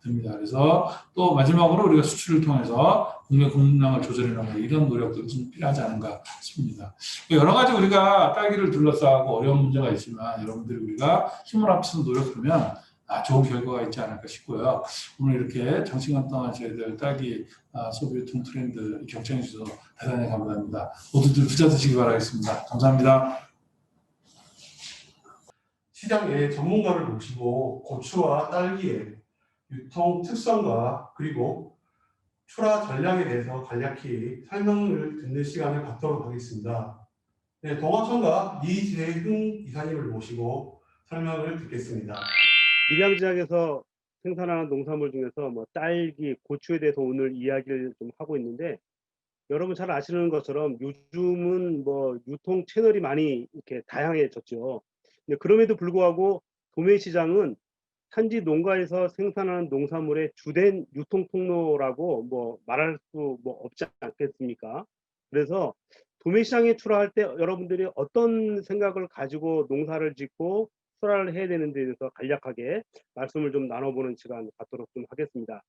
듭니다. 그래서 또 마지막으로 우리가 수출을 통해서 국내 공급량을 조절해 나가는 이런 노력도 좀 필요하지 않은가 싶습니다. 여러 가지 우리가 딸기를 둘러싸고 어려운 문제가 있지만 여러분들이 우리가 힘을 합쳐서 노력하면 좋은 결과가 있지 않을까 싶고요. 오늘 이렇게 장시간 동안 저희들 딸기 소비 유통 트렌드 경청해 주셔서 대단히 감사합니다. 모두들 부자 되시기 바라겠습니다. 감사합니다. 시장에 전문가를 모시고 고추와 딸기의 유통 특성과 그리고 출하 전략에 대해서 간략히 설명을 듣는 시간을 갖도록 하겠습니다. 네, 동화청과 이재흥 이사님을 모시고 설명을 듣겠습니다. 밀양지역에서 생산하는 농산물 중에서 딸기, 고추에 대해서 오늘 이야기를 좀 하고 있는데 여러분 잘 아시는 것처럼 요즘은 유통 채널이 많이 이렇게 다양해졌죠. 근데 그럼에도 불구하고 도매 시장은 현지 농가에서 생산하는 농산물의 주된 유통 통로라고 말할 수 없지 않겠습니까? 그래서 도매 시장에 출하할 때 여러분들이 어떤 생각을 가지고 농사를 짓고 출하를 해야 되는지에 대해서 간략하게 말씀을 좀 나눠보는 시간 갖도록 좀 하겠습니다.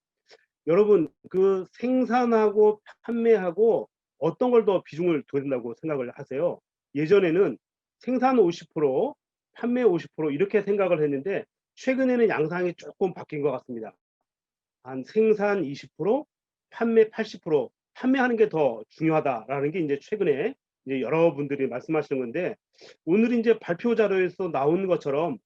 여러분 그 생산하고 판매하고 어떤 걸 더 비중을 둬야 된다고 생각을 하세요? 예전에는 생산 50%, 판매 50% 이렇게 생각을 했는데 최근에는 양상이 조금 바뀐 것 같습니다. 한 생산 20%, 판매 80%, 판매하는 게 더 중요하다라는 게 이제 최근에 이제 여러분들이 말씀하시는 건데, 오늘 이제 발표 자료에서 나온 것처럼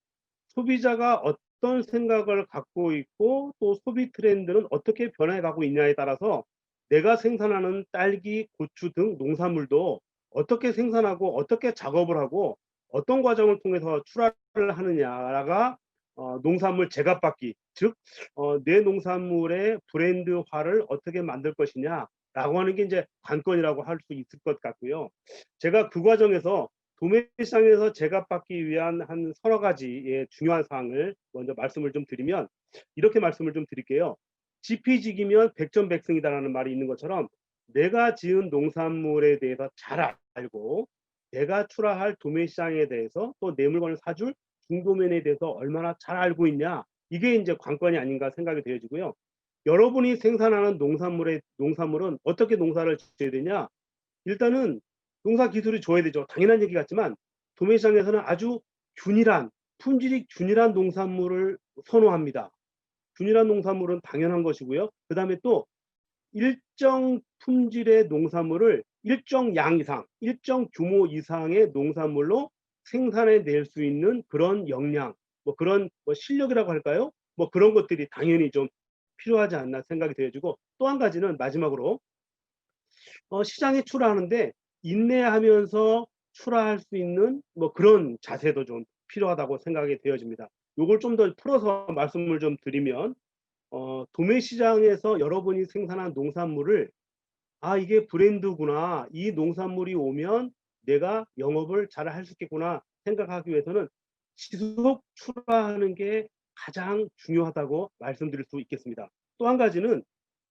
소비자가 어떤 생각을 갖고 있고 또 소비 트렌드는 어떻게 변해 가고 있냐에 따라서 내가 생산하는 딸기, 고추 등 농산물도 어떻게 생산하고 어떻게 작업을 하고 어떤 과정을 통해서 출하를 하느냐가 농산물 제값받기, 즉 내 농산물의 브랜드화를 어떻게 만들 것이냐라고 하는 게 이제 관건이라고 할 수 있을 것 같고요. 제가 그 과정에서 도매 시장에서 제값받기 위한 한 서너 가지의 중요한 사항을 먼저 말씀을 좀 드리면, 이렇게 말씀을 좀 드릴게요. 지피지기면 백전백승이다라는 말이 있는 것처럼 내가 지은 농산물에 대해서 잘 알고 내가 출하할 도매 시장에 대해서 또 내 물건을 사줄 중도면에 대해서 얼마나 잘 알고 있냐, 이게 이제 관건이 아닌가 생각이 되어지고요. 여러분이 생산하는 농산물은 어떻게 농사를 지어야 되냐? 일단은 농사 기술이 좋아야 되죠. 당연한 얘기 같지만 도매시장에서는 아주 균일한, 품질이 균일한 농산물을 선호합니다. 균일한 농산물은 당연한 것이고요. 그다음에 또 일정 품질의 농산물을 일정 양 이상, 일정 규모 이상의 농산물로 생산해 낼 수 있는 그런 역량, 뭐 그런 뭐 실력이라고 할까요? 뭐 그런 것들이 당연히 좀 필요하지 않나 생각이 되어지고, 또 한 가지는 마지막으로 시장에 출하하는데 인내하면서 출하할 수 있는 뭐 그런 자세도 좀 필요하다고 생각이 되어집니다. 요걸 좀 더 풀어서 말씀을 좀 드리면, 도매 시장에서 여러분이 생산한 농산물을 이게 브랜드구나, 이 농산물이 오면 내가 영업을 잘 할 수 있겠구나 생각하기 위해서는 지속 출하하는 게 가장 중요하다고 말씀드릴 수 있겠습니다. 또 한 가지는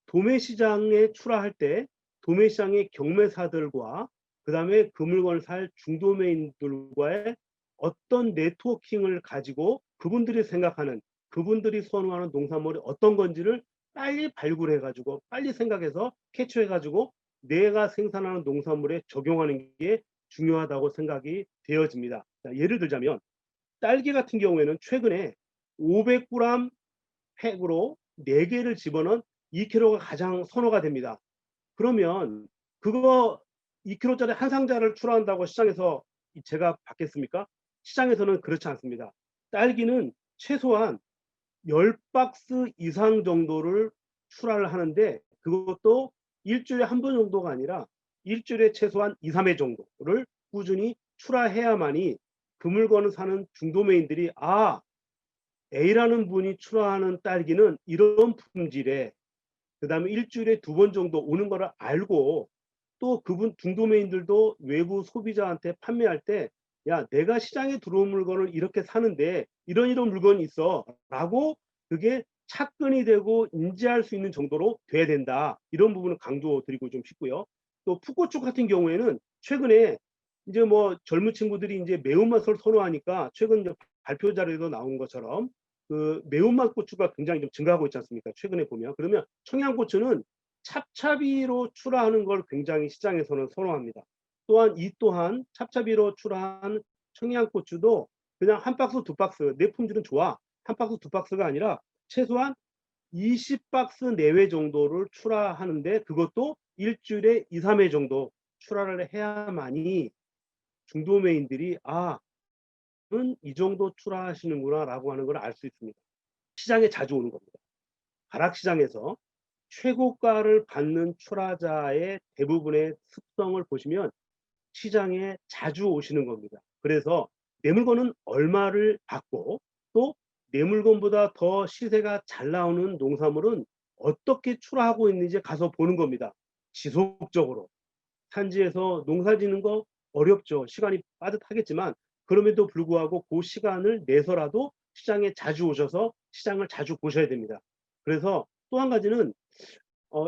도매 시장에 출하할 때 도매 시장의 경매사들과 그다음에 그 물건을 살 중도매인들과의 어떤 네트워킹을 가지고 그분들이 생각하는, 그분들이 선호하는 농산물이 어떤 건지를 빨리 발굴해 가지고 빨리 생각해서 캐치해 가지고 내가 생산하는 농산물에 적용하는 게 중요하다고 생각이 되어집니다. 자, 예를 들자면 딸기 같은 경우에는 최근에 500g 팩으로 4개를 집어넣은 2kg가 가장 선호가 됩니다. 그러면 그거 2kg짜리 한 상자를 출하한다고 시장에서 제가 받겠습니까? 시장에서는 그렇지 않습니다. 딸기는 최소한 10박스 이상 정도를 출하를 하는데, 그것도 일주일에 한 번 정도가 아니라 일주일에 최소한 2, 3회 정도를 꾸준히 출하해야만이 그 물건을 사는 중도매인들이 A라는 분이 출하하는 딸기는 이런 품질에, 그다음에 일주일에 2번 정도 오는 거를 알고, 또 그분 중도매인들도 외부 소비자한테 판매할 때 야, 내가 시장에 들어온 물건을 이렇게 사는데 이런 물건이 있어 라고 그게 착근이 되고 인지할 수 있는 정도로 돼야 된다. 이런 부분을 강조드리고 좀 싶고요. 또 풋고추 같은 경우에는 최근에 이제 뭐 젊은 친구들이 이제 매운맛을 선호하니까 최근 이제 발표 자료에도 나온 것처럼 그 매운맛 고추가 굉장히 좀 증가하고 있지 않습니까? 최근에 보면. 그러면 청양고추는 찹찹이로 출하하는 걸 굉장히 시장에서는 선호합니다. 또한 찹찹이로 출하한 청양고추도 그냥 한 박스, 2박스, 내 품질은 좋아, 한 박스, 2박스가 아니라 최소한 20박스 내외 정도를 출하하는데, 그것도 일주일에 2, 3회 정도 출하를 해야만이 중도매인들이 이 정도 출하하시는구나 라고 하는 걸 알 수 있습니다. 시장에 자주 오는 겁니다. 가락시장에서 최고가를 받는 출하자의 대부분의 습성을 보시면 시장에 자주 오시는 겁니다. 그래서 내 물건은 얼마를 받고 또 내 물건보다 더 시세가 잘 나오는 농산물은 어떻게 출하하고 있는지 가서 보는 겁니다. 지속적으로. 산지에서 농사 짓는 거 어렵죠. 시간이 빠듯하겠지만 그럼에도 불구하고 그 시간을 내서라도 시장에 자주 오셔서 시장을 자주 보셔야 됩니다. 그래서 또 한 가지는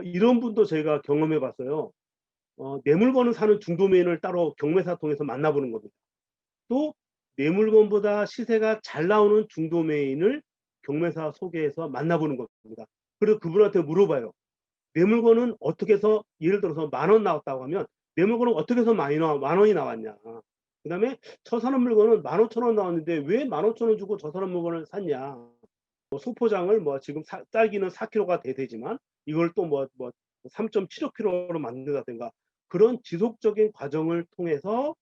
이런 분도 저희가 경험해 봤어요. 내 물건을 사는 중도매인을 따로 경매사 통해서 만나보는 겁니다. 또 내 물건보다 시세가 잘 나오는 중도매인을 경매사 소개해서 만나보는 겁니다. 그래서 그분한테 물어봐요. 내 물건은 어떻게 해서 예를 들어서 10,000원 나왔다고 하면 내 물건은 어떻게 해서 만 원이 나왔냐. 그다음에 저 사는 물건은 15,000원 나왔는데 왜 15,000원 주고 저 사는 물건을 샀냐. 뭐 소포장을 뭐 지금 딸기는 4kg가 되지만 이걸 또 뭐 3.75kg로 만든다든가 그런 지속적인 과정을 통해서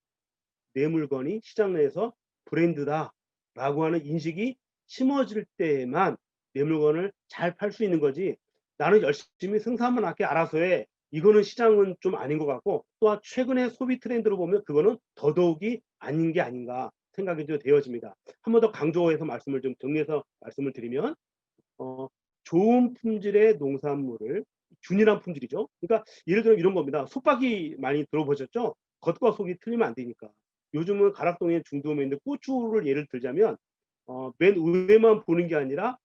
내 물건이 시장 내에서 브랜드다라고 하는 인식이 심어질 때에만 내 물건을 잘 팔 수 있는 거지. 나는 열심히 생산만 할게 알아서 해. 이거는 시장은 좀 아닌 것 같고 또한 최근의 소비 트렌드로 보면 그거는 더더욱이 아닌 게 아닌가 생각이 되어집니다. 한 번 더 강조해서 말씀을 좀 정리해서 말씀을 드리면 좋은 품질의 농산물을 균일한 품질이죠. 그러니까 예를 들어 이런 겁니다. 속박이 많이 들어보셨죠? 겉과 속이 틀리면 안 되니까. 요즘은 가락동에 중도면인데 고추를 예를 들자면 맨 위에만 보는 게 아니라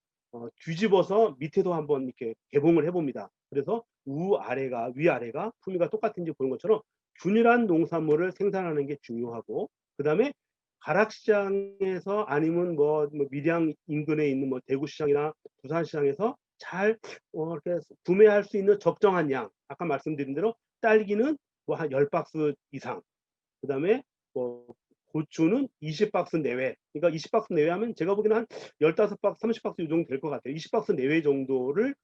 뒤집어서 밑에도 한번 이렇게 개봉을 해봅니다. 그래서 위아래가 품위가 똑같은지 보는 것처럼 균일한 농산물을 생산하는 게 중요하고 그 다음에 가락시장에서 아니면 뭐 밀양 인근에 있는 뭐 대구시장이나 부산시장에서 잘 이렇게 구매할 수 있는 적정한 양 아까 말씀드린 대로 딸기는 뭐 한 10박스 이상 그 다음에 뭐 고추는 20박스 내외 그러니까 20박스 내외 하면 제가 보기에는 한 15박스 30박스 이 정도 될 것 같아요. 20박스 내외 정도를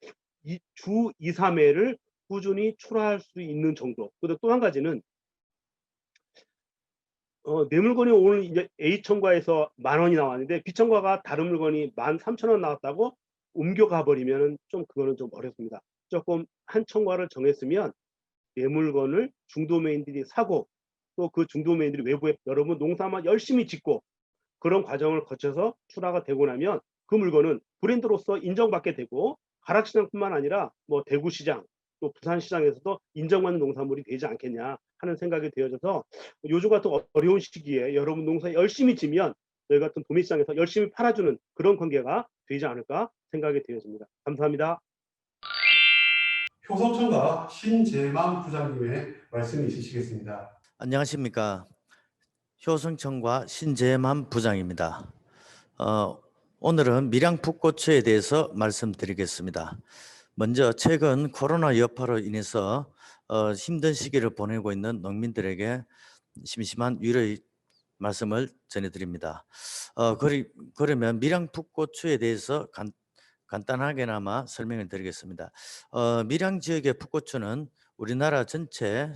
주 2, 3회를 꾸준히 출하할 수 있는 정도. 그리고 또 한 가지는 내 물건이 오늘 이제 A 청과에서 10,000원이 나왔는데 B 청과가 다른 물건이 13,000원 나왔다고 옮겨가 버리면 좀 그거는 좀 어렵습니다. 조금 한 청과를 정했으면 내 물건을 중도매인들이 사고 또 그 중도매인들이 외부에 여러분 농사만 열심히 짓고 그런 과정을 거쳐서 출하가 되고 나면 그 물건은 브랜드로서 인정받게 되고 가락시장뿐만 아니라 뭐 대구시장 또 부산시장에서도 인정받는 농산물이 되지 않겠냐 하는 생각이 되어져서 요즘 같은 어려운 시기에 여러분 농사 열심히 지면 저희 같은 도매시장에서 열심히 팔아주는 그런 관계가 되지 않을까 생각이 되어집니다. 감사합니다. 효성청과 신재만 부장님의 말씀이 있으시겠습니다. 안녕하십니까. 효성청과 신재만 부장입니다. 오늘은 밀양 풋고추에 대해서 말씀드리겠습니다. 먼저 최근 코로나 여파로 인해서 힘든 시기를 보내고 있는 농민들에게 심심한 위로의 말씀을 전해드립니다. 그러면 밀양 풋고추에 대해서 간단하게나마 설명을 드리겠습니다. 밀양 지역의 풋고추는 우리나라 전체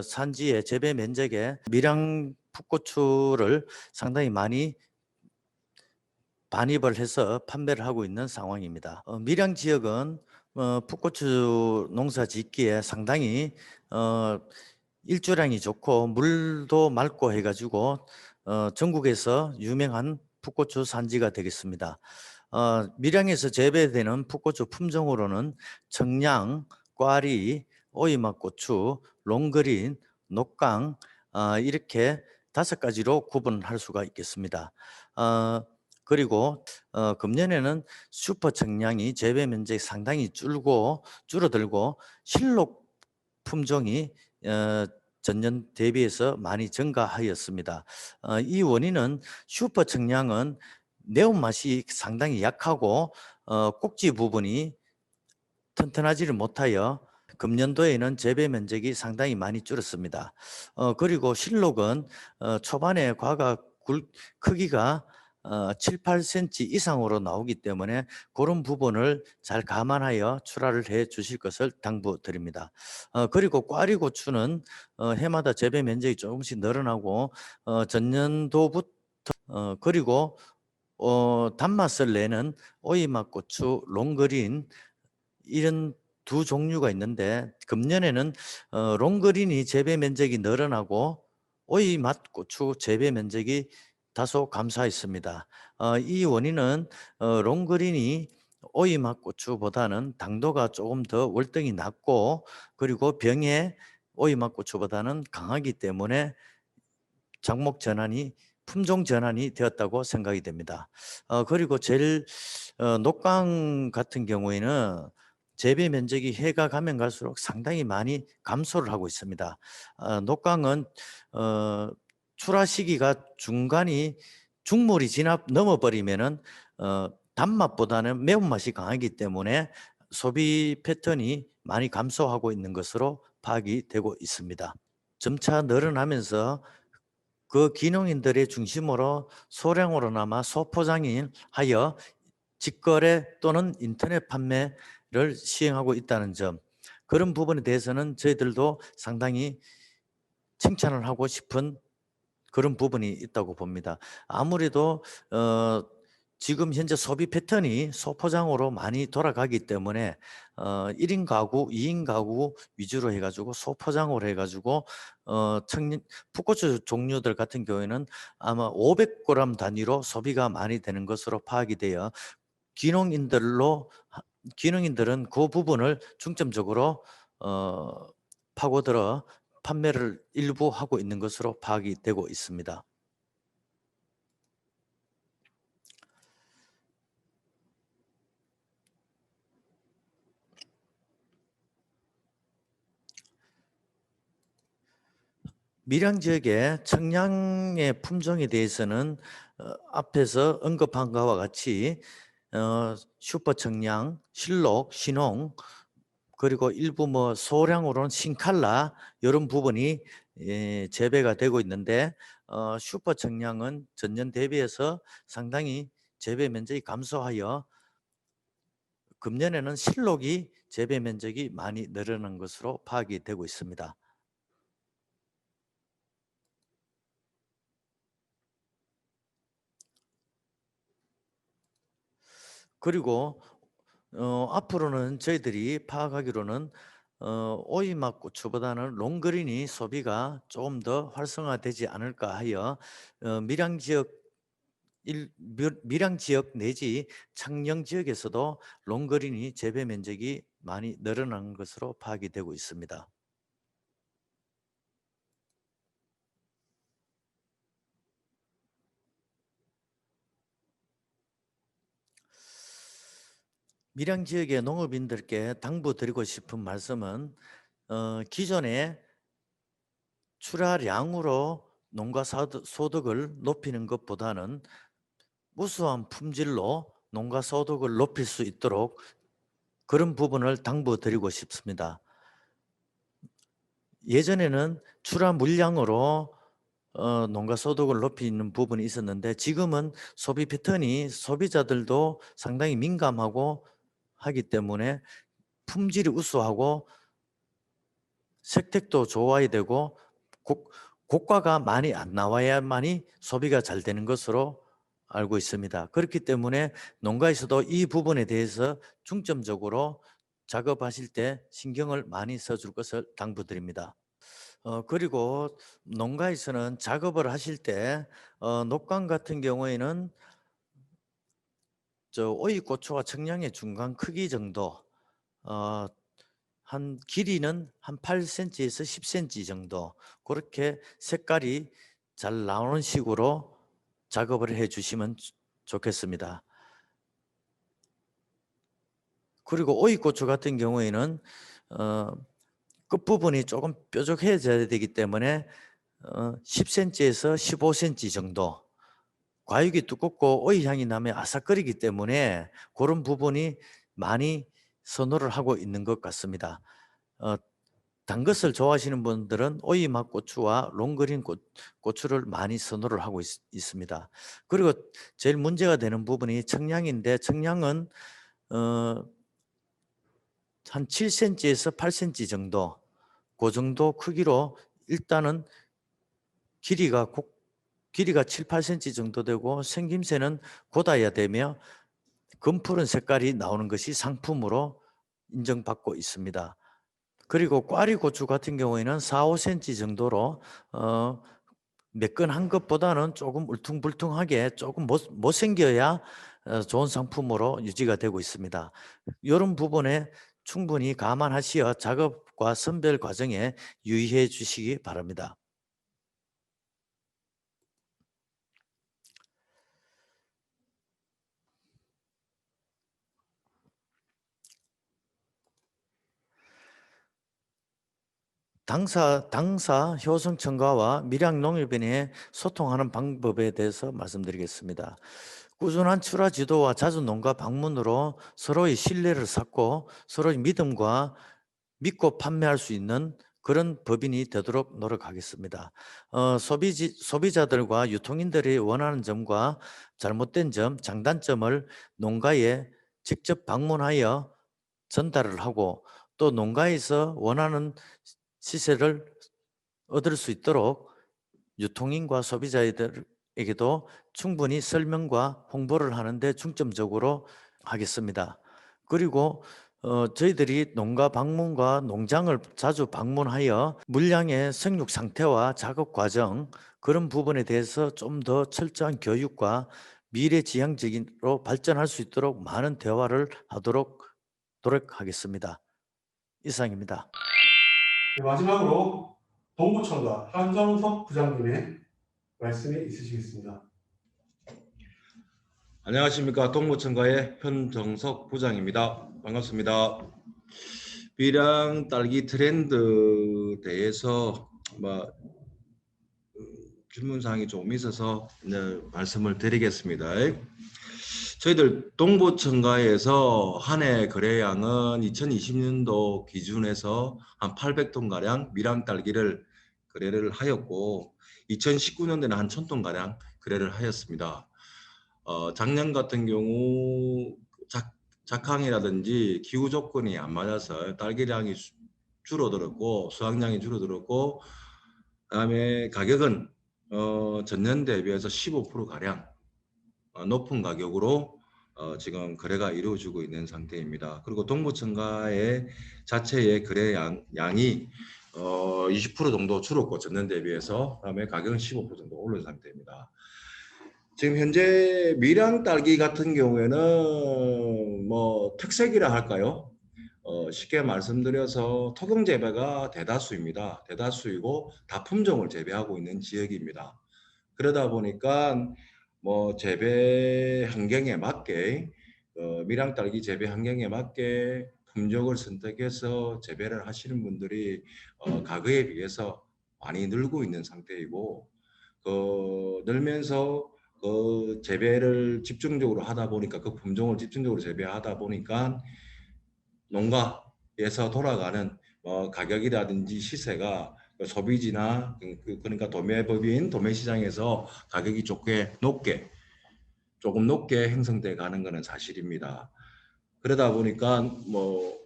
산지의 재배 면적에 밀양 풋고추를 상당히 많이 반입을 해서 판매를 하고 있는 상황입니다. 밀양 지역은 풋고추 농사 짓기에 상당히 일조량이 좋고 물도 맑고 해가지고 전국에서 유명한 풋고추 산지가 되겠습니다. 밀양에서 재배되는 풋고추 품종으로는 청양, 꽈리, 오이맛고추, 롱그린, 녹강 이렇게 5가지로 구분할 수가 있겠습니다. 그리고 금년에는 슈퍼 청량이 재배 면적이 상당히 줄어들고 실록 품종이 전년 대비해서 많이 증가하였습니다. 이 원인은 슈퍼 청량은 매운맛이 상당히 약하고 꼭지 부분이 튼튼하지를 못하여 금년도에는 재배 면적이 상당히 많이 줄었습니다. 그리고 실록은 초반에 과가 크기가 7, 8cm 이상으로 나오기 때문에 그런 부분을 잘 감안하여 출하를 해 주실 것을 당부드립니다. 그리고 꽈리고추는 해마다 재배 면적이 조금씩 늘어나고 전년도부터 그리고 단맛을 내는 오이맛고추, 롱그린 이런 두 종류가 있는데 금년에는 롱그린이 재배 면적이 늘어나고 오이맛고추 재배 면적이 다소 감소했습니다. 이 원인은 롱그린이 오이맛고추보다는 당도가 조금 더 월등히 낮고 그리고 병에 오이맛고추보다는 강하기 때문에 품종 전환이 되었다고 생각이 됩니다. 그리고 녹강 같은 경우에는 재배 면적이 해가 가면 갈수록 상당히 많이 감소를 하고 있습니다. 녹강은 출하 시기가 중간이 중물이 넘어버리면은 단맛보다는 매운맛이 강하기 때문에 소비 패턴이 많이 감소하고 있는 것으로 파악이 되고 있습니다. 점차 늘어나면서 그 기농인들의 중심으로 소량으로나마 소포장을 하여 직거래 또는 인터넷 판매를 시행하고 있다는 점, 그런 부분에 대해서는 저희들도 상당히 칭찬을 하고 싶은 그런 부분이 있다고 봅니다. 아무래도 지금 현재 소비 패턴이 소포장으로 많이 돌아가기 때문에 1인 가구, 2인 가구 위주로 해가지고 소포장으로 해가지고 풋고추 종류들 같은 경우에는 아마 500g 단위로 소비가 많이 되는 것으로 파악이 되어 기농인들은 그 부분을 중점적으로 파고들어 판매를 일부 하고 있는 것으로 파악이 되고 있습니다. 밀양 지역의 청량의 품종에 대해서는 앞에서 언급한 것과 같이 슈퍼 청량, 실록, 신홍, 그리고 일부 뭐 소량으로는 신칼라 이런 부분이 재배가 되고 있는데 슈퍼 청량은 전년 대비해서 상당히 재배 면적이 감소하여 금년에는 실록이 재배 면적이 많이 늘어난 것으로 파악이 되고 있습니다. 그리고 앞으로는 저희들이 파악하기로는 오이맛 고추보다는 롱그린이 소비가 조금 더 활성화되지 않을까 하여 밀양 지역 내지 창녕 지역에서도 롱그린이 재배 면적이 많이 늘어난 것으로 파악이 되고 있습니다. 밀양 지역의 농업인들께 당부드리고 싶은 말씀은 기존에 출하량으로 농가 소득을 높이는 것보다는 우수한 품질로 농가 소득을 높일 수 있도록 그런 부분을 당부드리고 싶습니다. 예전에는 출하 물량으로 농가 소득을 높이는 부분이 있었는데 지금은 소비 패턴이 소비자들도 상당히 민감하고 하기 때문에 품질이 우수하고 색택도 좋아야 되고 고가가 많이 안 나와야만이 소비가 잘 되는 것으로 알고 있습니다. 그렇기 때문에 농가에서도 이 부분에 대해서 중점적으로 작업하실 때 신경을 많이 써줄 것을 당부드립니다. 그리고 농가에서는 작업을 하실 때 녹광 같은 경우에는 오이 고추와 청량의 중간 크기 정도, 한 길이는 한 8cm에서 10cm 정도, 그렇게 색깔이 잘 나오는 식으로 작업을 해 주시면 좋겠습니다. 그리고 오이고추 같은 경우에는 끝부분이 조금 뾰족해져야 되기 때문에 10cm에서 15cm 정도, 과육이 두껍고 오이 향이 나면 아삭거리기 때문에 그런 부분이 많이 선호를 하고 있는 것 같습니다. 단 것을 좋아하시는 분들은 오이맛 고추와 롱그린 고추를 많이 선호를 하고 있습니다. 그리고 제일 문제가 되는 부분이 청량인데 청량은 한 7cm에서 8cm 정도, 그 정도 크기로 일단은 길이가 7, 8cm 정도 되고 생김새는 고다야 되며 검푸른 색깔이 나오는 것이 상품으로 인정받고 있습니다. 그리고 꽈리고추 같은 경우에는 4, 5cm 정도로 매끈한 것보다는 조금 울퉁불퉁하게 조금 못생겨야 좋은 상품으로 유지가 되고 있습니다. 이런 부분에 충분히 감안하시어 작업과 선별 과정에 유의해 주시기 바랍니다. 당사 효성 첨가와 밀양 농협인의 소통하는 방법에 대해서 말씀드리겠습니다. 꾸준한 출하 지도와 잦은 농가 방문으로 서로의 신뢰를 쌓고 서로의 믿음과 믿고 판매할 수 있는 그런 법인이 되도록 노력하겠습니다. 소비자들과 유통인들이 원하는 점과 잘못된 점, 장단점을 농가에 직접 방문하여 전달을 하고 또 농가에서 원하는 시세를 얻을 수 있도록 유통인과 소비자들에게도 충분히 설명과 홍보를 하는데 중점적으로 하겠습니다. 그리고 저희들이 농가 방문과 농장을 자주 방문하여 물량의 생육 상태와 작업 과정 그런 부분에 대해서 좀 더 철저한 교육과 미래지향적으로 발전할 수 있도록 많은 대화를 하도록 노력하겠습니다. 이상입니다. 네, 마지막으로 동구청과 한정석 부장님의 말씀이 있으시겠습니다. 안녕하십니까. 동구청과의 현정석 부장입니다. 반갑습니다. 미량 딸기 트렌드 대해서 질문사항이 조금 있어서 이제 말씀을 드리겠습니다. 저희들 동부청과에서 한 해 거래량은 2020년도 기준에서 한 800톤가량 미량 딸기를 거래를 하였고 2019년도에는 한 1000톤가량 거래를 하였습니다. 작년 같은 경우 작황이라든지 기후 조건이 안 맞아서 딸기량이 줄어들었고 수확량이 줄어들었고 그다음에 가격은 전년 대비해서 15%가량 높은 가격으로 지금 거래가 이루어지고 있는 상태입니다. 그리고 동부청가의 자체의 거래량이 20% 정도 줄었고 전년 대비해서 그다음에 가격은 15% 정도 오른 상태입니다. 지금 현재 미량 딸기 같은 경우에는 뭐 특색이라 할까요? 쉽게 말씀드려서 토경 재배가 대다수입니다. 대다수이고 다품종을 재배하고 있는 지역입니다. 그러다 보니까 뭐 재배 환경에 맞게 미량 딸기 재배 환경에 맞게 품종을 선택해서 재배를 하시는 분들이 과거에 비해서 많이 늘고 있는 상태이고 늘면서 그 재배를 집중적으로 하다 보니까 그 품종을 집중적으로 재배하다 보니까 농가에서 돌아가는 가격이라든지 시세가 소비지나 그러니까 도매법인 도매시장에서 가격이 조금 높게 형성돼 가는 것은 사실입니다. 그러다 보니까 뭐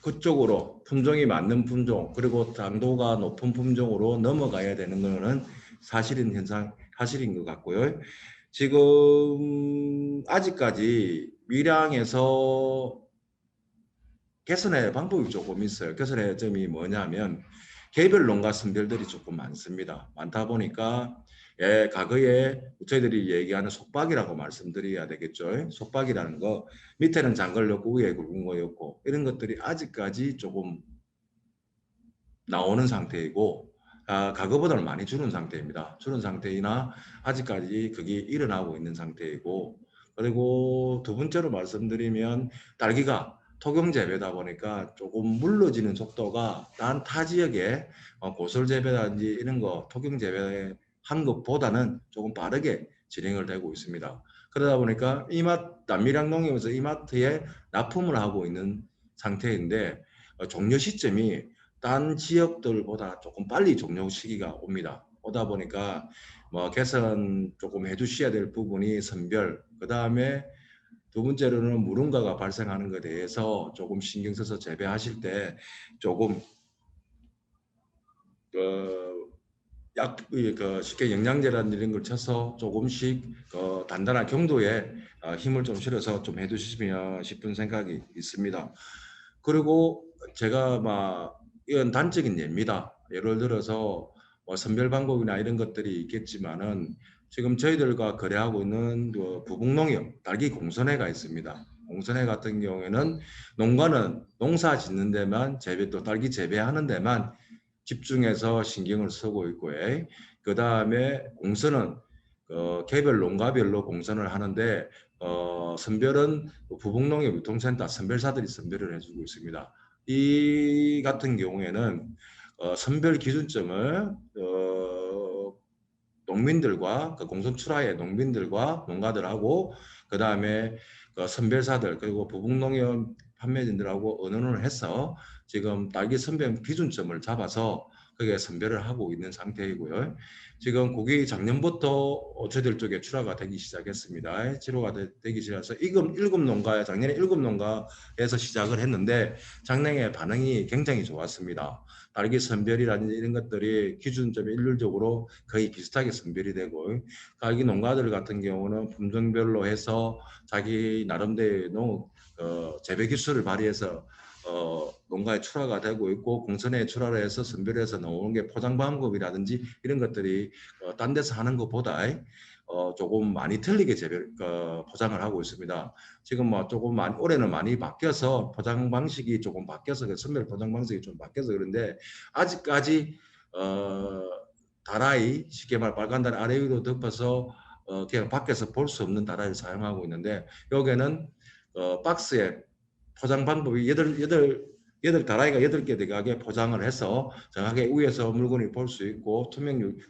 그쪽으로 품종이 맞는 품종 그리고 당도가 높은 품종으로 넘어가야 되는 것은 사실인 것 같고요. 지금 아직까지 밀양에서 개선의 방법이 조금 있어요. 개선의 점이 뭐냐면 개별 농가 선별들이 조금 많다 보니까 과거에 저희들이 얘기하는 속박이라고 말씀드려야 되겠죠. 속박이라는 거 밑에는 장걸렸고 위에 굵은 거였고 이런 것들이 아직까지 조금 나오는 상태이고 과거보다는 많이 줄은 상태입니다. 줄은 상태이나 아직까지 그게 일어나고 있는 상태이고 그리고 두 번째로 말씀드리면 딸기가 토경 재배다 보니까 조금 물러지는 속도가 딴 타 지역에 고설 재배라든지 이런 거 토경 재배한 것보다는 조금 빠르게 진행을 되고 있습니다. 그러다 보니까 남미량 농협에서 이마트에 납품을 하고 있는 상태인데 종료 시점이 딴 지역들보다 조금 빨리 종료 시기가 옵니다. 오다 보니까 뭐 개선 조금 해주셔야 될 부분이 선별, 그 다음에 두 번째로는 무릉가가 발생하는 것에 대해서 조금 신경 써서 재배하실 때 조금 쉽게 영양제라는 이런 걸 쳐서 조금씩 단단한 경도에 힘을 좀 실어서 좀 해주시면 싶은 생각이 있습니다. 그리고 제가 이건 단적인 예입니다. 예를 들어서 선별 방법이나 이런 것들이 있겠지만은 지금 저희들과 거래하고 있는 부북농협 딸기 공선회가 있습니다. 공선회 같은 경우에는 농가는 농사 짓는 데만 또 딸기 재배하는 데만 집중해서 신경을 쓰고 있고 그 다음에 공선은 개별 농가별로 공선을 하는데 선별은 부북농협 유통센터 선별사들이 선별을 해주고 있습니다. 이 같은 경우에는 선별 기준점을 농민들과 그 공선 출하의 농민들과 농가들하고 그 다음에 그 선별사들 그리고 부북농협 판매진들하고 의논을 해서 지금 딸기 선별 기준점을 잡아서 그게 선별을 하고 있는 상태이고요. 지금 고기 작년부터 저희들 쪽에 출하가 되기 시작했습니다. 치료가 되기 시작해서 일곱 농가에 작년에 7농가에서 시작을 했는데 작년에 반응이 굉장히 좋았습니다. 딸기 선별이라든지 이런 것들이 기준점이 일률적으로 거의 비슷하게 선별이 되고 딸기 농가들 같은 경우는 품종별로 해서 자기 나름대로 재배 기술을 발휘해서 농가에 출하가 되고 있고 공선에 출하를 해서 선별해서 나오는 게 포장 방법이라든지 이런 것들이 딴 데서 하는 것보다 조금 많이 틀리게 포장을 하고 있습니다. 지금 뭐 조금 올해는 많이 바뀌어서 포장 방식이 조금 바뀌어서 선별 포장 방식이 좀 바뀌어서 그런데 아직까지 다라이 쉽게 말 빨간 다리 아래 위로 덮어서 그냥 밖에서 볼 수 없는 다라이를 사용하고 있는데 여기는 박스에 포장 방법이 여덟 다라이가 8개 들어가게 포장을 해서 정확하게 위에서 물건이 볼 수 있고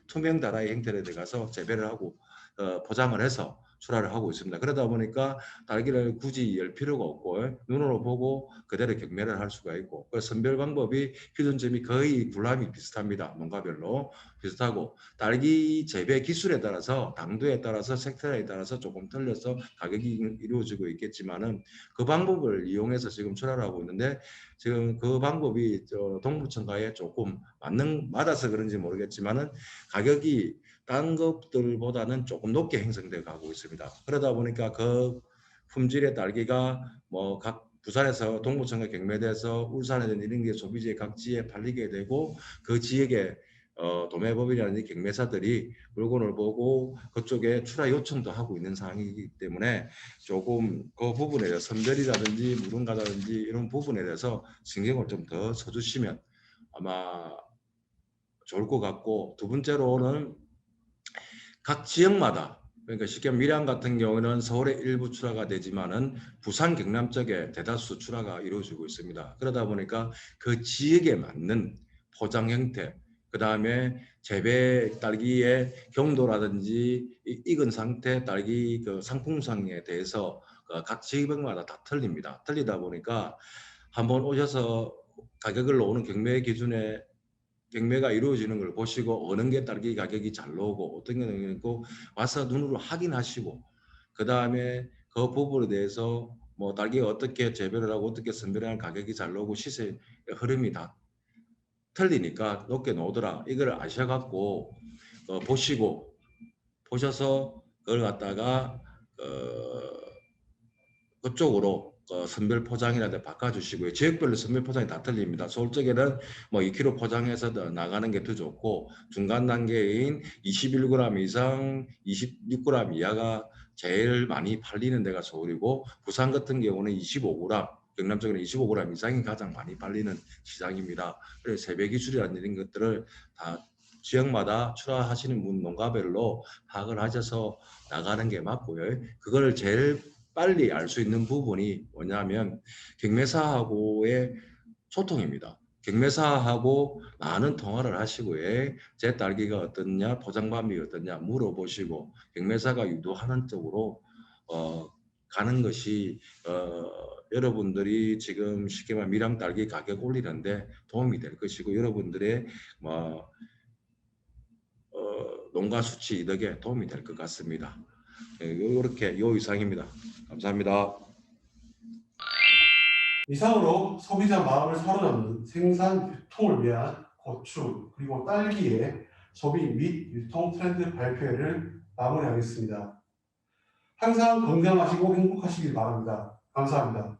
투명 다라이 형태로 들어가서 재배를 하고 포장을 해서 출하를 하고 있습니다. 그러다 보니까 딸기를 굳이 열 필요가 없고 눈으로 보고 그대로 경매를 할 수가 있고 그 선별 방법이 기준점이 거의 군함이 비슷합니다. 농가별로 비슷하고 딸기 재배 기술에 따라서 당도에 따라서 섹터에 따라서 조금 틀려서 가격이 이루어지고 있겠지만은 그 방법을 이용해서 지금 출하를 하고 있는데 지금 그 방법이 동부청가에 조금 맞아서 그런지 모르겠지만은 가격이 딴 것들보다는 조금 높게 형성돼 가고 있습니다. 그러다 보니까 그 품질의 딸기가 뭐 각 부산에서 동부청가 경매돼서 울산에는 이런 게 소비재 각지에 팔리게 되고 그 지역에 도매법인이라든지 경매사들이 물건을 보고 그쪽에 출하 요청도 하고 있는 상황이기 때문에 조금 그 부분에 대해서 선별이라든지 무릉가라든지 이런 부분에 대해서 신경을 좀 더 써주시면 아마 좋을 것 같고 두 번째로는 각 지역마다 그러니까 쉽게 밀양 같은 경우는 서울에 일부 출하가 되지만은 부산 경남 쪽에 대다수 출하가 이루어지고 있습니다. 그러다 보니까 그 지역에 맞는 포장 형태 그 다음에 재배 딸기의 경도라든지 익은 상태 딸기 그 상품성에 대해서 각 지역마다 다 틀립니다. 틀리다 보니까 한번 오셔서 가격을 놓는 경매 기준에 경매가 이루어지는 걸 보시고 어느 게 딸기 가격이 잘 나오고 어떤 게 있고 와서 눈으로 확인하시고 그 다음에 그 부분에 대해서 뭐 딸기가 어떻게 재배를 하고 어떻게 선별하는 가격이 잘 나오고 시세 흐름이 다 틀리니까 높게 나오더라 이걸 아셔갖고 보셔서 그걸 갖다가 그쪽으로 선별 포장이라도 바꿔주시고요. 지역별로 선별 포장이 다 틀립니다. 서울 쪽에는 뭐 2kg 포장해서 나가는 게 더 좋고 중간 단계인 21g 이상, 26g 이하가 제일 많이 팔리는 데가 서울이고 부산 같은 경우는 25g, 경남 쪽에는 25g 이상이 가장 많이 팔리는 시장입니다. 그래서 재배 기술이라는 이런 것들을 다 지역마다 출하하시는 분 농가별로 파악을 하셔서 나가는 게 맞고요. 그걸 제일 빨리 알 수 있는 부분이 뭐냐면 경매사하고의 소통입니다. 경매사하고 많은 통화를 하시고요. 제 딸기가 어떻냐, 포장감이 어떻냐 물어보시고 경매사가 유도하는 쪽으로 가는 것이 여러분들이 지금 쉽게 말하면 밀양 딸기 가격 올리는데 도움이 될 것이고 여러분들의 농가 수치 이득에 도움이 될 것 같습니다. 이렇게 요 이상입니다. 감사합니다. 이상으로 소비자 마음을 사로잡는 생산 유통을 위한 고추 그리고 딸기의 소비 및 유통 트렌드 발표회를 마무리하겠습니다. 항상 건강하시고 행복하시길 바랍니다. 감사합니다.